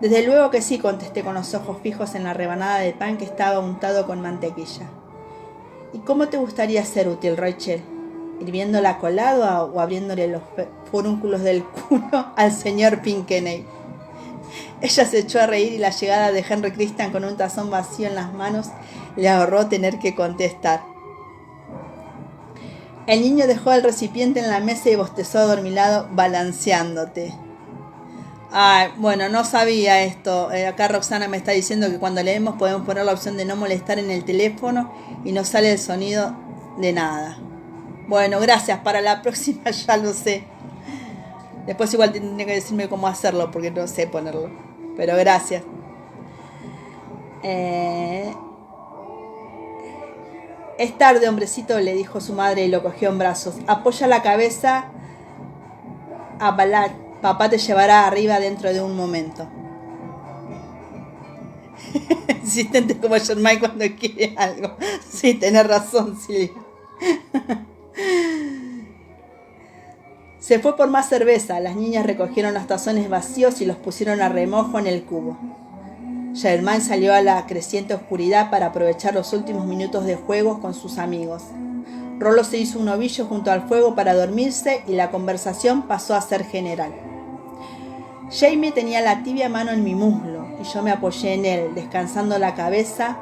Desde luego que sí, contesté con los ojos fijos en la rebanada de pan que estaba untado con mantequilla. ¿Y cómo te gustaría ser útil, Rachel? ¿Hirviéndola colado o abriéndole los furúnculos del culo al señor Pinkeney? Ella se echó a reír y la llegada de Henry Christian con un tazón vacío en las manos le ahorró tener que contestar. El niño dejó el recipiente en la mesa y bostezó adormilado, balanceándote. Ay, bueno, no sabía esto. Acá Roxana me está diciendo que cuando leemos podemos poner la opción de no molestar en el teléfono y no sale el sonido de nada. Bueno, gracias. Para la próxima ya lo sé. Después igual tiene que decirme cómo hacerlo porque no sé ponerlo. Pero gracias. Es tarde, hombrecito, le dijo su madre y lo cogió en brazos. Apoya la cabeza a Balak. Papá te llevará arriba dentro de un momento. Insistente como John Mike cuando quiere algo. Sí, tenés razón, Silvia. Se fue por más cerveza. Las niñas recogieron los tazones vacíos y los pusieron a remojo en el cubo. Germain salió a la creciente oscuridad para aprovechar los últimos minutos de juegos con sus amigos. Rollo se hizo un ovillo junto al fuego para dormirse y la conversación pasó a ser general. Jamie tenía la tibia mano en mi muslo y yo me apoyé en él, descansando la cabeza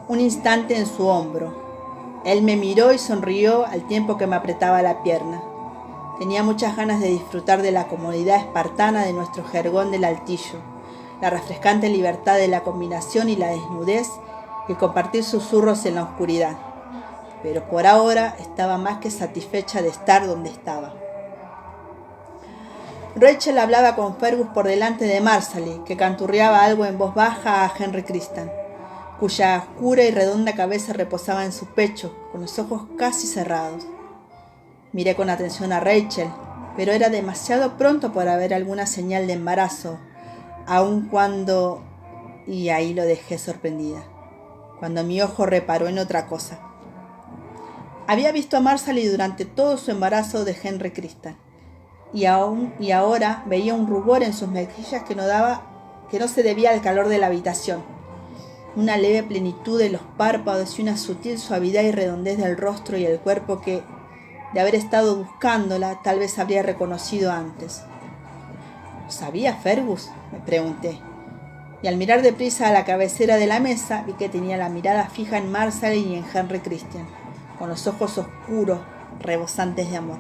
un instante en su hombro. Él me miró y sonrió al tiempo que me apretaba la pierna. Tenía muchas ganas de disfrutar de la comodidad espartana de nuestro jergón del altillo, la refrescante libertad de la combinación y la desnudez y compartir susurros en la oscuridad. Pero por ahora estaba más que satisfecha de estar donde estaba. Rachel hablaba con Fergus por delante de Marsali, que canturreaba algo en voz baja a Henry Christian, cuya oscura y redonda cabeza reposaba en su pecho, con los ojos casi cerrados. Miré con atención a Rachel, pero era demasiado pronto para ver alguna señal de embarazo, aun cuando... Y ahí lo dejé sorprendida, cuando mi ojo reparó en otra cosa. Había visto a Marsali durante todo su embarazo de Henry Christian, y ahora veía un rubor en sus mejillas que no se debía al calor de la habitación, una leve plenitud de los párpados y una sutil suavidad y redondez del rostro y el cuerpo que, de haber estado buscándola, tal vez habría reconocido antes. ¿Lo sabía Fergus?, me pregunté, y al mirar deprisa a la cabecera de la mesa vi que tenía la mirada fija en Marsali y en Henry Christian, con los ojos oscuros, rebosantes de amor.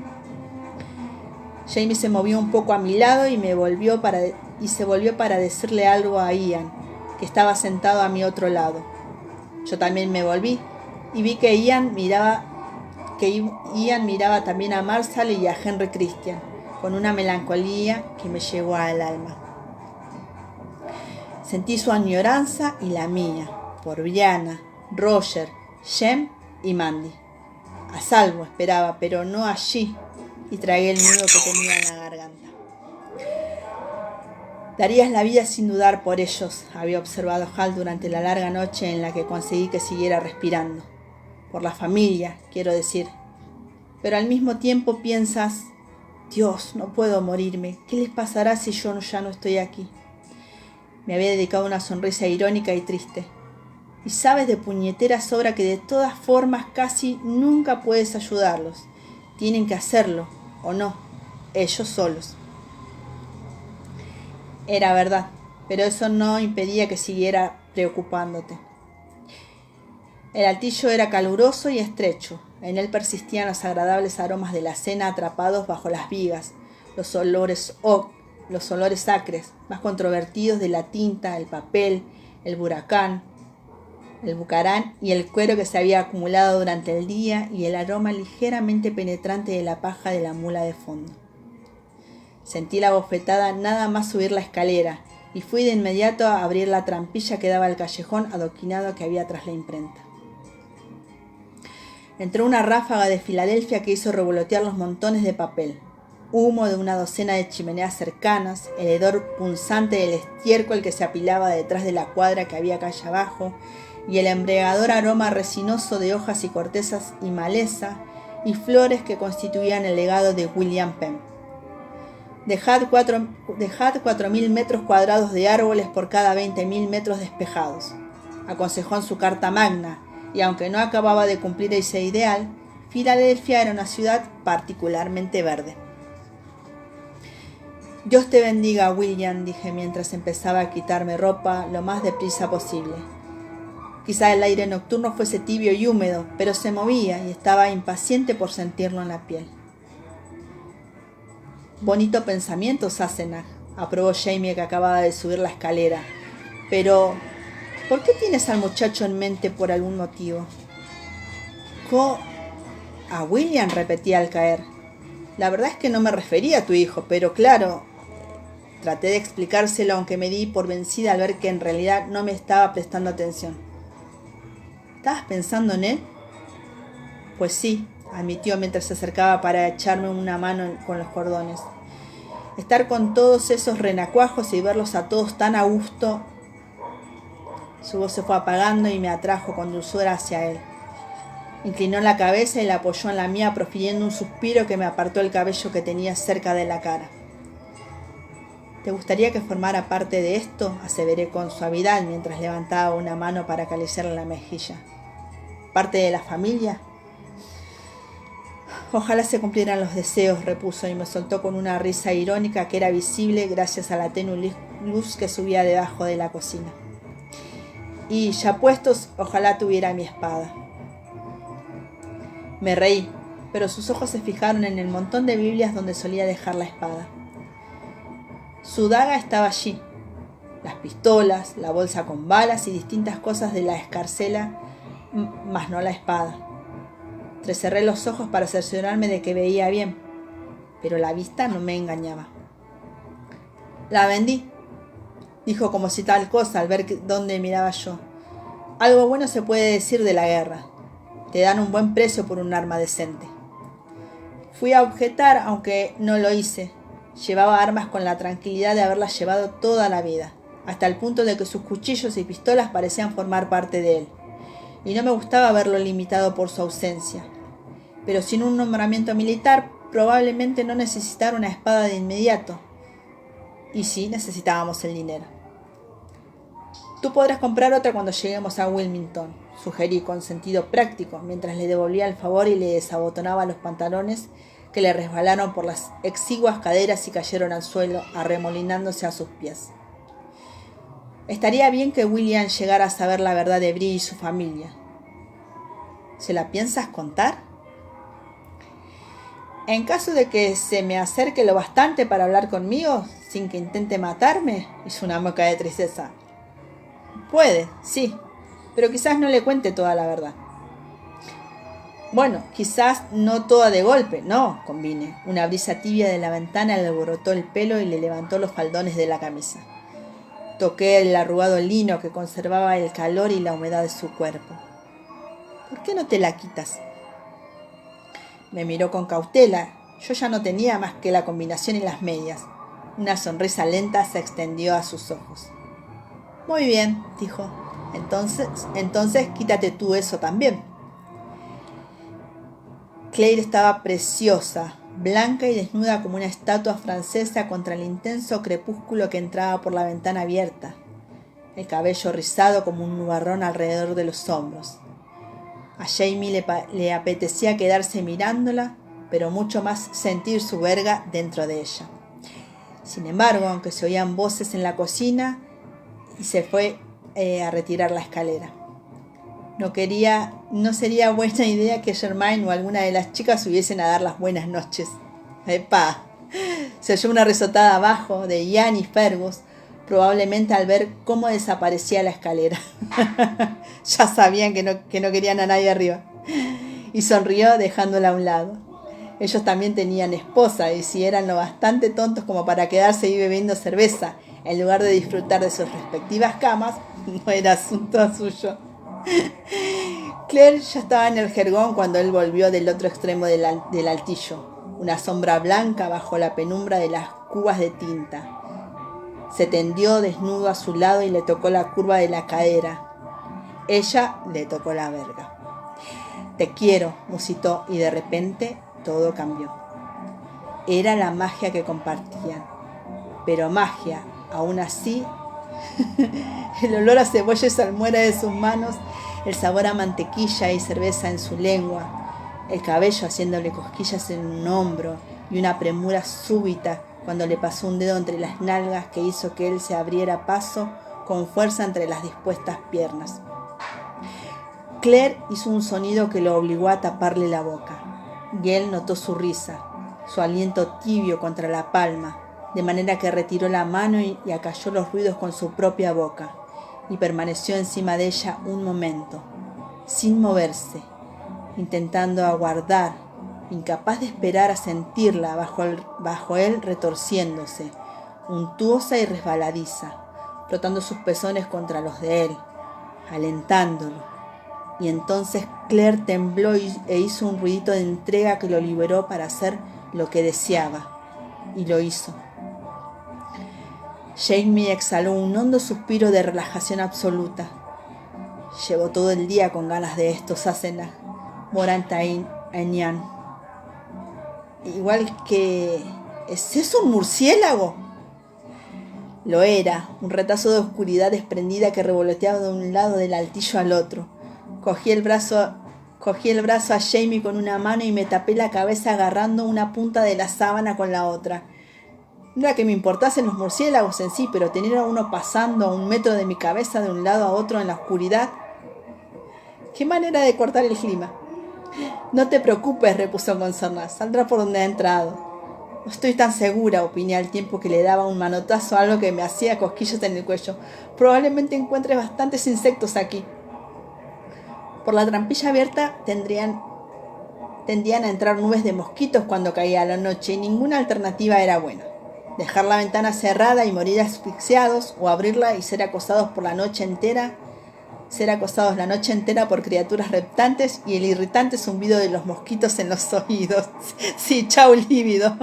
Jamie se movió un poco a mi lado y se volvió para decirle algo a Ian, que estaba sentado a mi otro lado. Yo también me volví y vi que Ian miraba también a Marsali y a Henry Christian, con una melancolía que me llegó al alma. Sentí su añoranza y la mía, por Brianna, Roger, Jem y Mandy. A salvo esperaba, pero no allí, y tragué el nudo que tenía en la garganta. Darías la vida sin dudar por ellos, había observado Hal durante la larga noche en la que conseguí que siguiera respirando. Por la familia, quiero decir. Pero al mismo tiempo piensas, Dios, no puedo morirme, ¿qué les pasará si yo ya no estoy aquí? Me había dedicado una sonrisa irónica y triste. Y sabes de puñetera sobra que de todas formas casi nunca puedes ayudarlos. Tienen que hacerlo, o no, ellos solos. Era verdad, pero eso no impedía que siguiera preocupándote. El altillo era caluroso y estrecho. En él persistían los agradables aromas de la cena atrapados bajo las vigas, los olores acres, más controvertidos de la tinta, el papel, el bucarán y el cuero que se había acumulado durante el día y el aroma ligeramente penetrante de la paja de la mula de fondo. Sentí la bofetada nada más subir la escalera y fui de inmediato a abrir la trampilla que daba al callejón adoquinado que había tras la imprenta. Entró una ráfaga de Filadelfia que hizo revolotear los montones de papel, humo de una docena de chimeneas cercanas, el hedor punzante del estiércol que se apilaba detrás de la cuadra que había calle abajo, y el embriagador aroma resinoso de hojas y cortezas y maleza y flores que constituían el legado de William Penn. Dejad 4.000 metros cuadrados de árboles por cada 20.000 metros despejados, aconsejó en su carta magna, y aunque no acababa de cumplir ese ideal, Filadelfia era una ciudad particularmente verde. Dios te bendiga, William, dije mientras empezaba a quitarme ropa lo más deprisa posible. Quizá el aire nocturno fuese tibio y húmedo, pero se movía y estaba impaciente por sentirlo en la piel. Bonito pensamiento, Sassenach, aprobó Jamie, que acababa de subir la escalera. Pero, ¿por qué tienes al muchacho en mente por algún motivo? A William, repetía al caer. La verdad es que no me refería a tu hijo, pero claro... Traté de explicárselo, aunque me di por vencida al ver que en realidad no me estaba prestando atención. ¿Estabas pensando en él? Pues sí, admitió mientras se acercaba para echarme una mano con los cordones. Estar con todos esos renacuajos y verlos a todos tan a gusto. Su voz se fue apagando y me atrajo con dulzura hacia él. Inclinó la cabeza y la apoyó en la mía, profiriendo un suspiro que me apartó el cabello que tenía cerca de la cara. ¿Te gustaría que formara parte de esto?, aseveré con suavidad mientras levantaba una mano para acariciarle la mejilla. ¿Parte de la familia? Ojalá se cumplieran los deseos, repuso y me soltó con una risa irónica que era visible gracias a la tenue luz que subía debajo de la cocina. Y ya puestos, ojalá tuviera mi espada. Me reí, pero sus ojos se fijaron en el montón de Biblias donde solía dejar la espada. Su daga estaba allí, las pistolas, la bolsa con balas y distintas cosas de la escarcela, mas no la espada. Entrecerré los ojos para cerciorarme de que veía bien, pero la vista no me engañaba. La vendí, dijo como si tal cosa al ver dónde miraba yo. Algo bueno se puede decir de la guerra. Te dan un buen precio por un arma decente. Fui a objetar, aunque no lo hice. Llevaba armas con la tranquilidad de haberlas llevado toda la vida, hasta el punto de que sus cuchillos y pistolas parecían formar parte de él. Y no me gustaba verlo limitado por su ausencia. Pero sin un nombramiento militar, probablemente no necesitara una espada de inmediato. Y sí necesitábamos el dinero. Tú podrás comprar otra cuando lleguemos a Wilmington, sugerí con sentido práctico, mientras le devolvía el favor y le desabotonaba los pantalones que le resbalaron por las exiguas caderas y cayeron al suelo, arremolinándose a sus pies. Estaría bien que William llegara a saber la verdad de Bree y su familia. ¿Se la piensas contar? En caso de que se me acerque lo bastante para hablar conmigo, sin que intente matarme, hizo una mueca de tristeza. Puede, sí, pero quizás no le cuente toda la verdad. Bueno, quizás no toda de golpe, no, convine. Una brisa tibia de la ventana le alborotó el pelo y le levantó los faldones de la camisa. Toqué el arrugado lino que conservaba el calor y la humedad de su cuerpo. ¿Por qué no te la quitas? Me miró con cautela. Yo ya no tenía más que la combinación y las medias. Una sonrisa lenta se extendió a sus ojos. Muy bien, dijo. Entonces quítate tú eso también. Claire estaba preciosa, blanca y desnuda como una estatua francesa contra el intenso crepúsculo que entraba por la ventana abierta, el cabello rizado como un nubarrón alrededor de los hombros. A Jamie le apetecía quedarse mirándola, pero mucho más sentir su verga dentro de ella. Sin embargo, aunque se oían voces en la cocina, y se fue a retirar la escalera. No sería buena idea que Germaine o alguna de las chicas subiesen a dar las buenas noches. ¡Epa! Se oyó una risotada abajo de Ian y Fergus, probablemente al ver cómo desaparecía la escalera. Ya sabían que no querían a nadie arriba. Y sonrió dejándola a un lado. Ellos también tenían esposa y si eran lo bastante tontos como para quedarse ahí bebiendo cerveza en lugar de disfrutar de sus respectivas camas, no era asunto suyo. Claire ya estaba en el jergón cuando él volvió del otro extremo del altillo, una sombra blanca bajo la penumbra de las cubas de tinta. Se tendió desnudo a su lado y le tocó la curva de la cadera. Ella le tocó la verga. Te quiero, musitó, y de repente todo cambió. Era la magia que compartían, pero magia, aún así, el olor a cebolla y salmuera de sus manos, el sabor a mantequilla y cerveza en su lengua, el cabello haciéndole cosquillas en un hombro y una premura súbita cuando le pasó un dedo entre las nalgas que hizo que él se abriera paso con fuerza entre las dispuestas piernas. Claire hizo un sonido que lo obligó a taparle la boca, y él notó su risa, su aliento tibio contra la palma, de manera que retiró la mano y acalló los ruidos con su propia boca, y permaneció encima de ella un momento, sin moverse, intentando aguardar, incapaz de esperar a sentirla bajo él retorciéndose, untuosa y resbaladiza, frotando sus pezones contra los de él, alentándolo. Y entonces Claire tembló e hizo un ruidito de entrega que lo liberó para hacer lo que deseaba, y lo hizo. Jamie exhaló un hondo suspiro de relajación absoluta. Llevo todo el día con ganas de esto, Sassenach, Morantain, Enian. Igual que... ¿Es eso un murciélago? Lo era, un retazo de oscuridad desprendida que revoloteaba de un lado del altillo al otro. Cogí el brazo a Jamie con una mano y me tapé la cabeza agarrando una punta de la sábana con la otra. No era que me importasen los murciélagos en sí, pero tener a uno pasando a 1 metro de mi cabeza de un lado a otro en la oscuridad. ¡Qué manera de cortar el clima! No te preocupes, repuso con sorna. Saldrá por donde ha entrado. No estoy tan segura, opiné al tiempo que le daba un manotazo a algo que me hacía cosquillas en el cuello. Probablemente encuentres bastantes insectos aquí. Por la trampilla abierta tendían a entrar nubes de mosquitos cuando caía la noche y ninguna alternativa era buena. Dejar la ventana cerrada y morir asfixiados o abrirla y ser acosados la noche entera por criaturas reptantes y el irritante zumbido de los mosquitos en los oídos. Sí, chau lívido.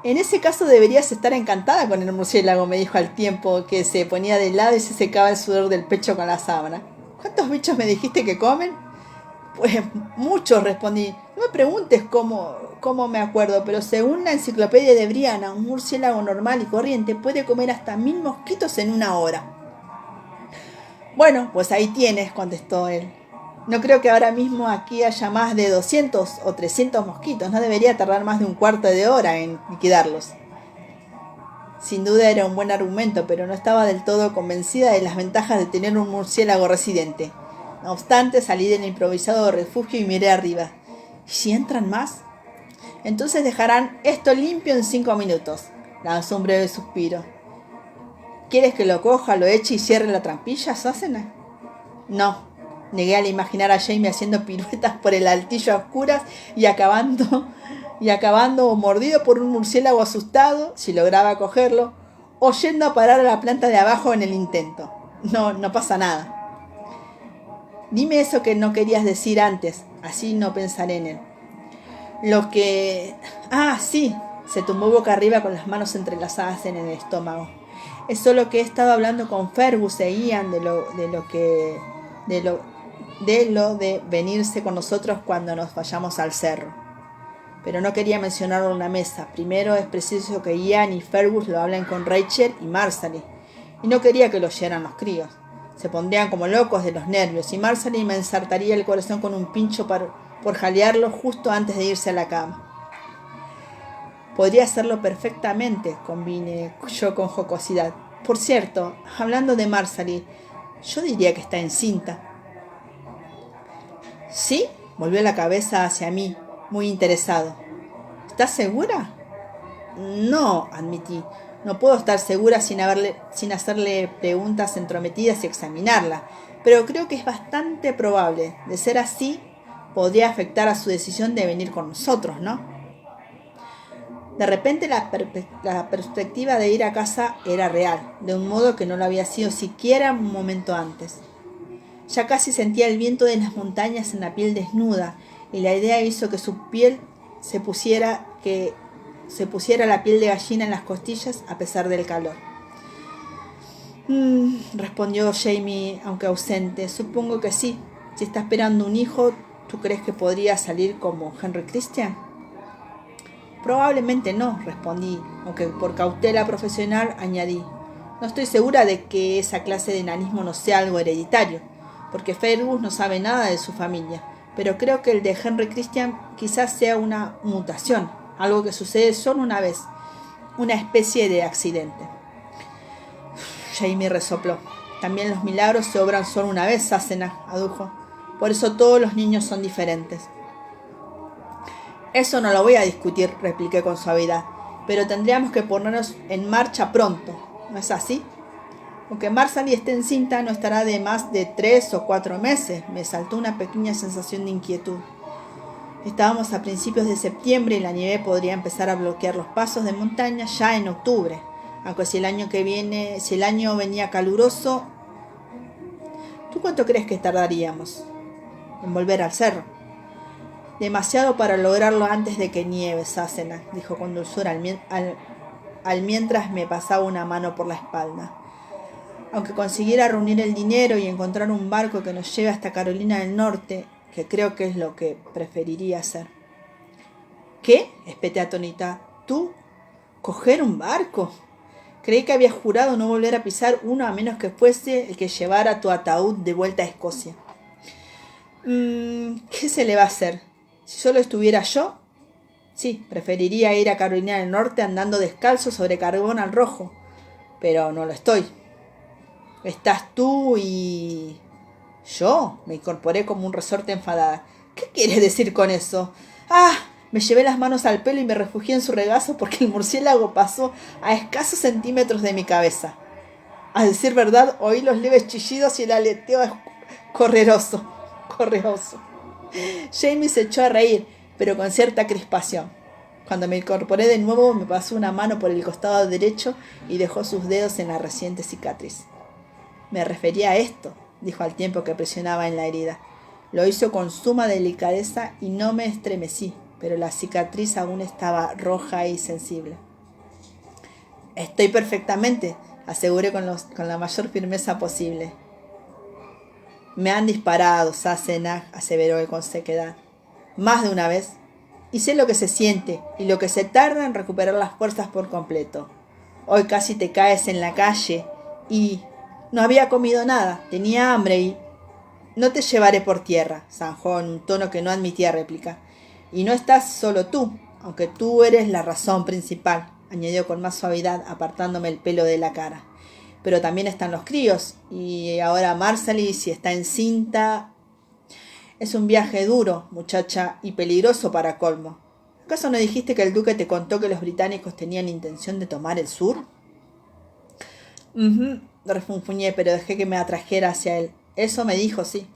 En ese caso deberías estar encantada con el murciélago, me dijo al tiempo que se ponía de lado y se secaba el sudor del pecho con la sábana. ¿Cuántos bichos me dijiste que comen? Pues muchos, respondí. No me preguntes cómo me acuerdo, pero según la enciclopedia de Brianna, un murciélago normal y corriente puede comer hasta 1000 mosquitos en 1 hora. Bueno, pues ahí tienes, contestó él. No creo que ahora mismo aquí haya más de 200 o 300 mosquitos. No debería tardar más de 1/4 de hora en liquidarlos. Sin duda era un buen argumento, pero no estaba del todo convencida de las ventajas de tener un murciélago residente. No obstante, salí del improvisado refugio y miré arriba. ¿Y si entran más? Entonces dejarán esto limpio en 5 minutos. Lanzó un breve suspiro. ¿Quieres que lo coja, lo eche y cierre la trampilla, Sasena? No. Negué al imaginar a Jamie haciendo piruetas por el altillo a oscuras y acabando mordido por un murciélago asustado, si lograba cogerlo, o yendo a parar a la planta de abajo en el intento. No pasa nada. Dime eso que no querías decir antes, así no pensaré en él. Sí, se tumbó boca arriba con las manos entrelazadas en el estómago. Es solo que he estado hablando con Fergus e Ian de venirse con nosotros cuando nos vayamos al cerro. Pero no quería mencionarlo en la mesa. Primero es preciso que Ian y Fergus lo hablen con Rachel y Marsalie. Y no quería que lo oyeran los críos. Se pondrían como locos de los nervios y Marsalie me ensartaría el corazón con un pincho por jalearlo justo antes de irse a la cama. Podría hacerlo perfectamente, convine yo con jocosidad. Por cierto, hablando de Marsalie, yo diría que está encinta. ¿Sí? Volvió la cabeza hacia mí, muy interesado. ¿Estás segura? No, admití. No puedo estar segura sin hacerle preguntas entrometidas y examinarla, pero creo que es bastante probable. De ser así, podría afectar a su decisión de venir con nosotros, ¿no? De repente la perspectiva de ir a casa era real, de un modo que no lo había sido siquiera un momento antes. Ya casi sentía el viento de las montañas en la piel desnuda, y la idea hizo que su piel se pusiera la piel de gallina en las costillas a pesar del calor. Respondió Jamie, aunque ausente. Supongo que sí. Si está esperando un hijo, ¿tú crees que podría salir como Henry Christian? Probablemente no, respondí, aunque por cautela profesional añadí. No estoy segura de que esa clase de enanismo no sea algo hereditario, porque Fergus no sabe nada de su familia, pero creo que el de Henry Christian quizás sea una mutación, algo que sucede solo una vez, una especie de accidente. Jamie resopló. También los milagros se obran solo una vez, Sassenach, adujo. Por eso todos los niños son diferentes. Eso no lo voy a discutir, repliqué con suavidad, pero tendríamos que ponernos en marcha pronto, ¿no es así? Aunque Marsalie esté encinta, no estará de más de 3 o 4 meses. Me saltó una pequeña sensación de inquietud. Estábamos a principios de septiembre y la nieve podría empezar a bloquear los pasos de montaña ya en octubre, aunque si el año venía caluroso. ¿Tú cuánto crees que tardaríamos en volver al cerro? Demasiado para lograrlo antes de que nieve, Sassenach, dijo con dulzura al mientras me pasaba una mano por la espalda. Aunque consiguiera reunir el dinero y encontrar un barco que nos lleve hasta Carolina del Norte, que creo que es lo que preferiría hacer. ¿Qué? Espeté atónita. ¿Tú? ¿Coger un barco? Creí que habías jurado no volver a pisar uno a menos que fuese el que llevara tu ataúd de vuelta a Escocia. ¿Qué se le va a hacer? Si solo estuviera yo, sí, preferiría ir a Carolina del Norte andando descalzo sobre carbón al rojo, pero no lo estoy. Estás tú y... ¿Yo? Me incorporé como un resorte enfadada. ¿Qué quieres decir con eso? ¡Ah! Me llevé las manos al pelo y me refugié en su regazo porque el murciélago pasó a escasos centímetros de mi cabeza. A decir verdad, oí los leves chillidos y el aleteo correoso. Jamie se echó a reír, pero con cierta crispación. Cuando me incorporé de nuevo, me pasó una mano por el costado derecho y dejó sus dedos en la reciente cicatriz. Me refería a esto, dijo al tiempo que presionaba en la herida. Lo hizo con suma delicadeza y no me estremecí, pero la cicatriz aún estaba roja y sensible. Estoy perfectamente, aseguré con la mayor firmeza posible. Me han disparado, Sassenach, aseveró con sequedad. Más de una vez. Y sé lo que se siente y lo que se tarda en recuperar las fuerzas por completo. Hoy casi te caes en la calle y... No había comido nada, tenía hambre y... No te llevaré por tierra, zanjó en un tono que no admitía réplica. Y no estás solo tú, aunque tú eres la razón principal, añadió con más suavidad, apartándome el pelo de la cara. Pero también están los críos, y ahora Marsalis, si está encinta... Es un viaje duro, muchacha, y peligroso para colmo. ¿Acaso no dijiste que el duque te contó que los británicos tenían intención de tomar el sur? Refunfuñé, pero dejé que me atrajera hacia él. Eso me dijo, sí.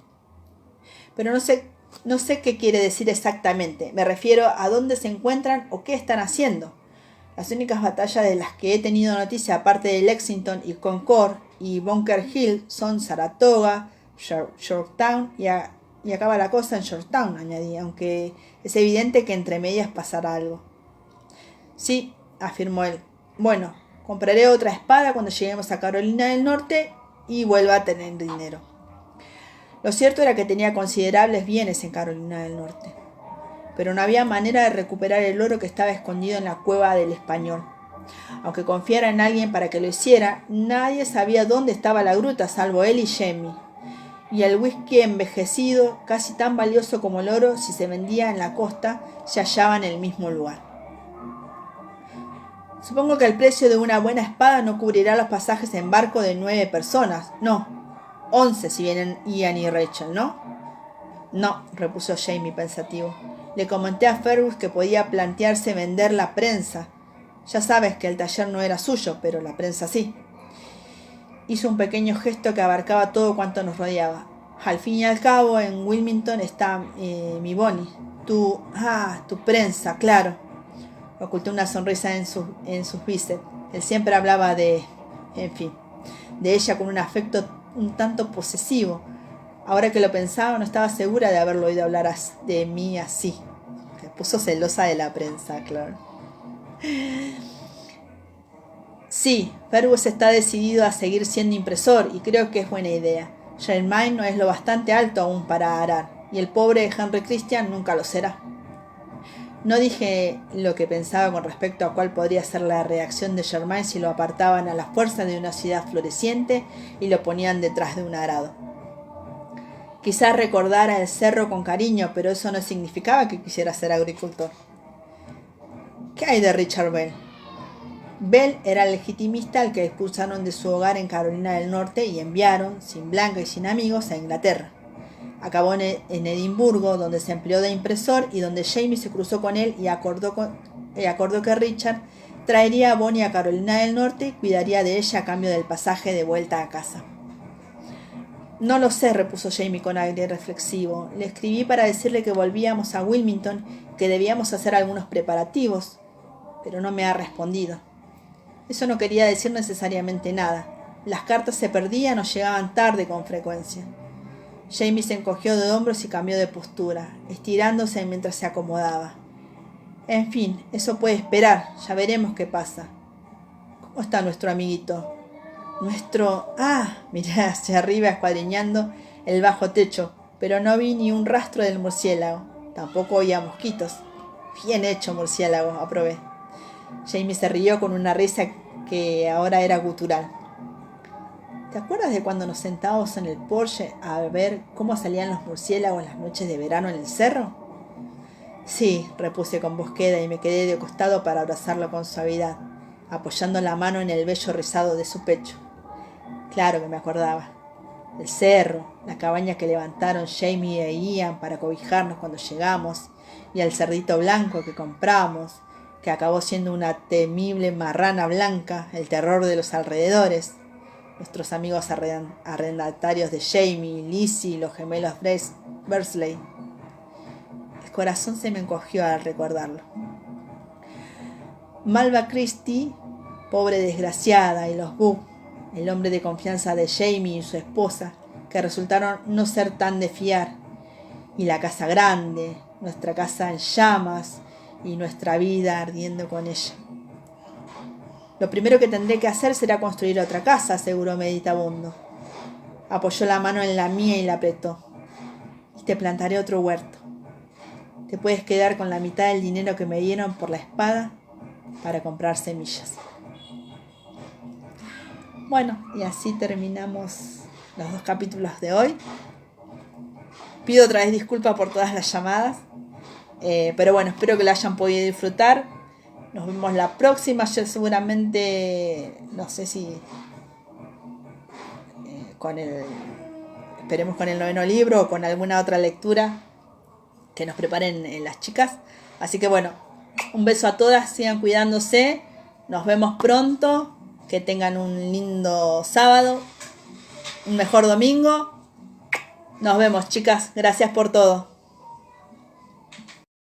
Pero no sé qué quiere decir exactamente. Me refiero a dónde se encuentran o qué están haciendo. Las únicas batallas de las que he tenido noticia, aparte de Lexington y Concord y Bunker Hill, son Saratoga, Yorktown y acaba la cosa en Yorktown, añadí, aunque es evidente que entre medias pasará algo. Sí, afirmó él. Bueno, compraré otra espada cuando lleguemos a Carolina del Norte y vuelva a tener dinero. Lo cierto era que tenía considerables bienes en Carolina del Norte, pero no había manera de recuperar el oro que estaba escondido en la cueva del Español. Aunque confiara en alguien para que lo hiciera, nadie sabía dónde estaba la gruta salvo él y Jamie. Y el whisky envejecido, casi tan valioso como el oro si se vendía en la costa, se hallaba en el mismo lugar. Supongo que el precio de una buena espada no cubrirá los pasajes en barco de 9 personas. No, 11 si vienen Ian y Rachel, ¿no? No, repuso Jamie pensativo. Le comenté a Fergus que podía plantearse vender la prensa. Ya sabes que el taller no era suyo, pero la prensa sí. Hizo un pequeño gesto que abarcaba todo cuanto nos rodeaba. Al fin y al cabo, en Wilmington está mi Bonnie. Tu prensa, claro. Ocultó una sonrisa en sus bíceps. Él siempre hablaba de ella con un afecto un tanto posesivo. Ahora que lo pensaba, no estaba segura de haberlo oído hablar de mí así. Se puso celosa de la prensa, claro. Sí, Fergus está decidido a seguir siendo impresor y creo que es buena idea. Germain no es lo bastante alto aún para arar, y el pobre Henry Christian nunca lo será. No dije lo que pensaba con respecto a cuál podría ser la reacción de Germain si lo apartaban a la fuerza de una ciudad floreciente y lo ponían detrás de un arado. Quizás recordara el cerro con cariño, pero eso no significaba que quisiera ser agricultor. ¿Qué hay de Richard Bell? Bell era el legitimista al que expulsaron de su hogar en Carolina del Norte y enviaron, sin blanca y sin amigos, a Inglaterra. Acabó en Edimburgo, donde se empleó de impresor y donde Jamie se cruzó con él y acordó que Richard traería a Bonnie a Carolina del Norte y cuidaría de ella a cambio del pasaje de vuelta a casa. No lo sé, repuso Jamie con aire reflexivo. Le escribí para decirle que volvíamos a Wilmington, que debíamos hacer algunos preparativos, pero no me ha respondido. Eso no quería decir necesariamente nada. Las cartas se perdían o llegaban tarde con frecuencia. Jamie se encogió de hombros y cambió de postura, estirándose mientras se acomodaba. En fin, eso puede esperar, ya veremos qué pasa. ¿Cómo está nuestro amiguito? Miré hacia arriba escuadriñando el bajo techo, pero no vi ni un rastro del murciélago. Tampoco oía mosquitos. Bien hecho, murciélago, aprobé. Jamie se rió con una risa que ahora era gutural. ¿Te acuerdas de cuando nos sentábamos en el porche a ver cómo salían los murciélagos las noches de verano en el cerro? Sí, repuse con voz queda y me quedé de costado para abrazarlo con suavidad, apoyando la mano en el vello rizado de su pecho. Claro que me acordaba. El cerro, la cabaña que levantaron Jamie e Ian para cobijarnos cuando llegamos, y el cerdito blanco que compramos, que acabó siendo una temible marrana blanca, el terror de los alrededores. Nuestros amigos arrendatarios de Jamie, Lizzie y los gemelos Bursley. El corazón se me encogió al recordarlo. Malva Christie, pobre desgraciada, y los Boo, el hombre de confianza de Jamie y su esposa, que resultaron no ser tan de fiar, y la casa grande, nuestra casa en llamas y nuestra vida ardiendo con ella. Lo primero que tendré que hacer será construir otra casa, aseguró meditabundo. Apoyó la mano en la mía y la apretó. Y te plantaré otro huerto. Te puedes quedar con la mitad del dinero que me dieron por la espada para comprar semillas. Bueno, y así terminamos los 2 capítulos de hoy. Pido otra vez disculpas por todas las llamadas. Pero bueno, espero que lo hayan podido disfrutar. Nos vemos la próxima. Yo seguramente, no sé si esperemos con el 9º libro o con alguna otra lectura que nos preparen las chicas. Así que bueno, un beso a todas, sigan cuidándose. Nos vemos pronto. Que tengan un lindo sábado, un mejor domingo. Nos vemos, chicas. Gracias por todo.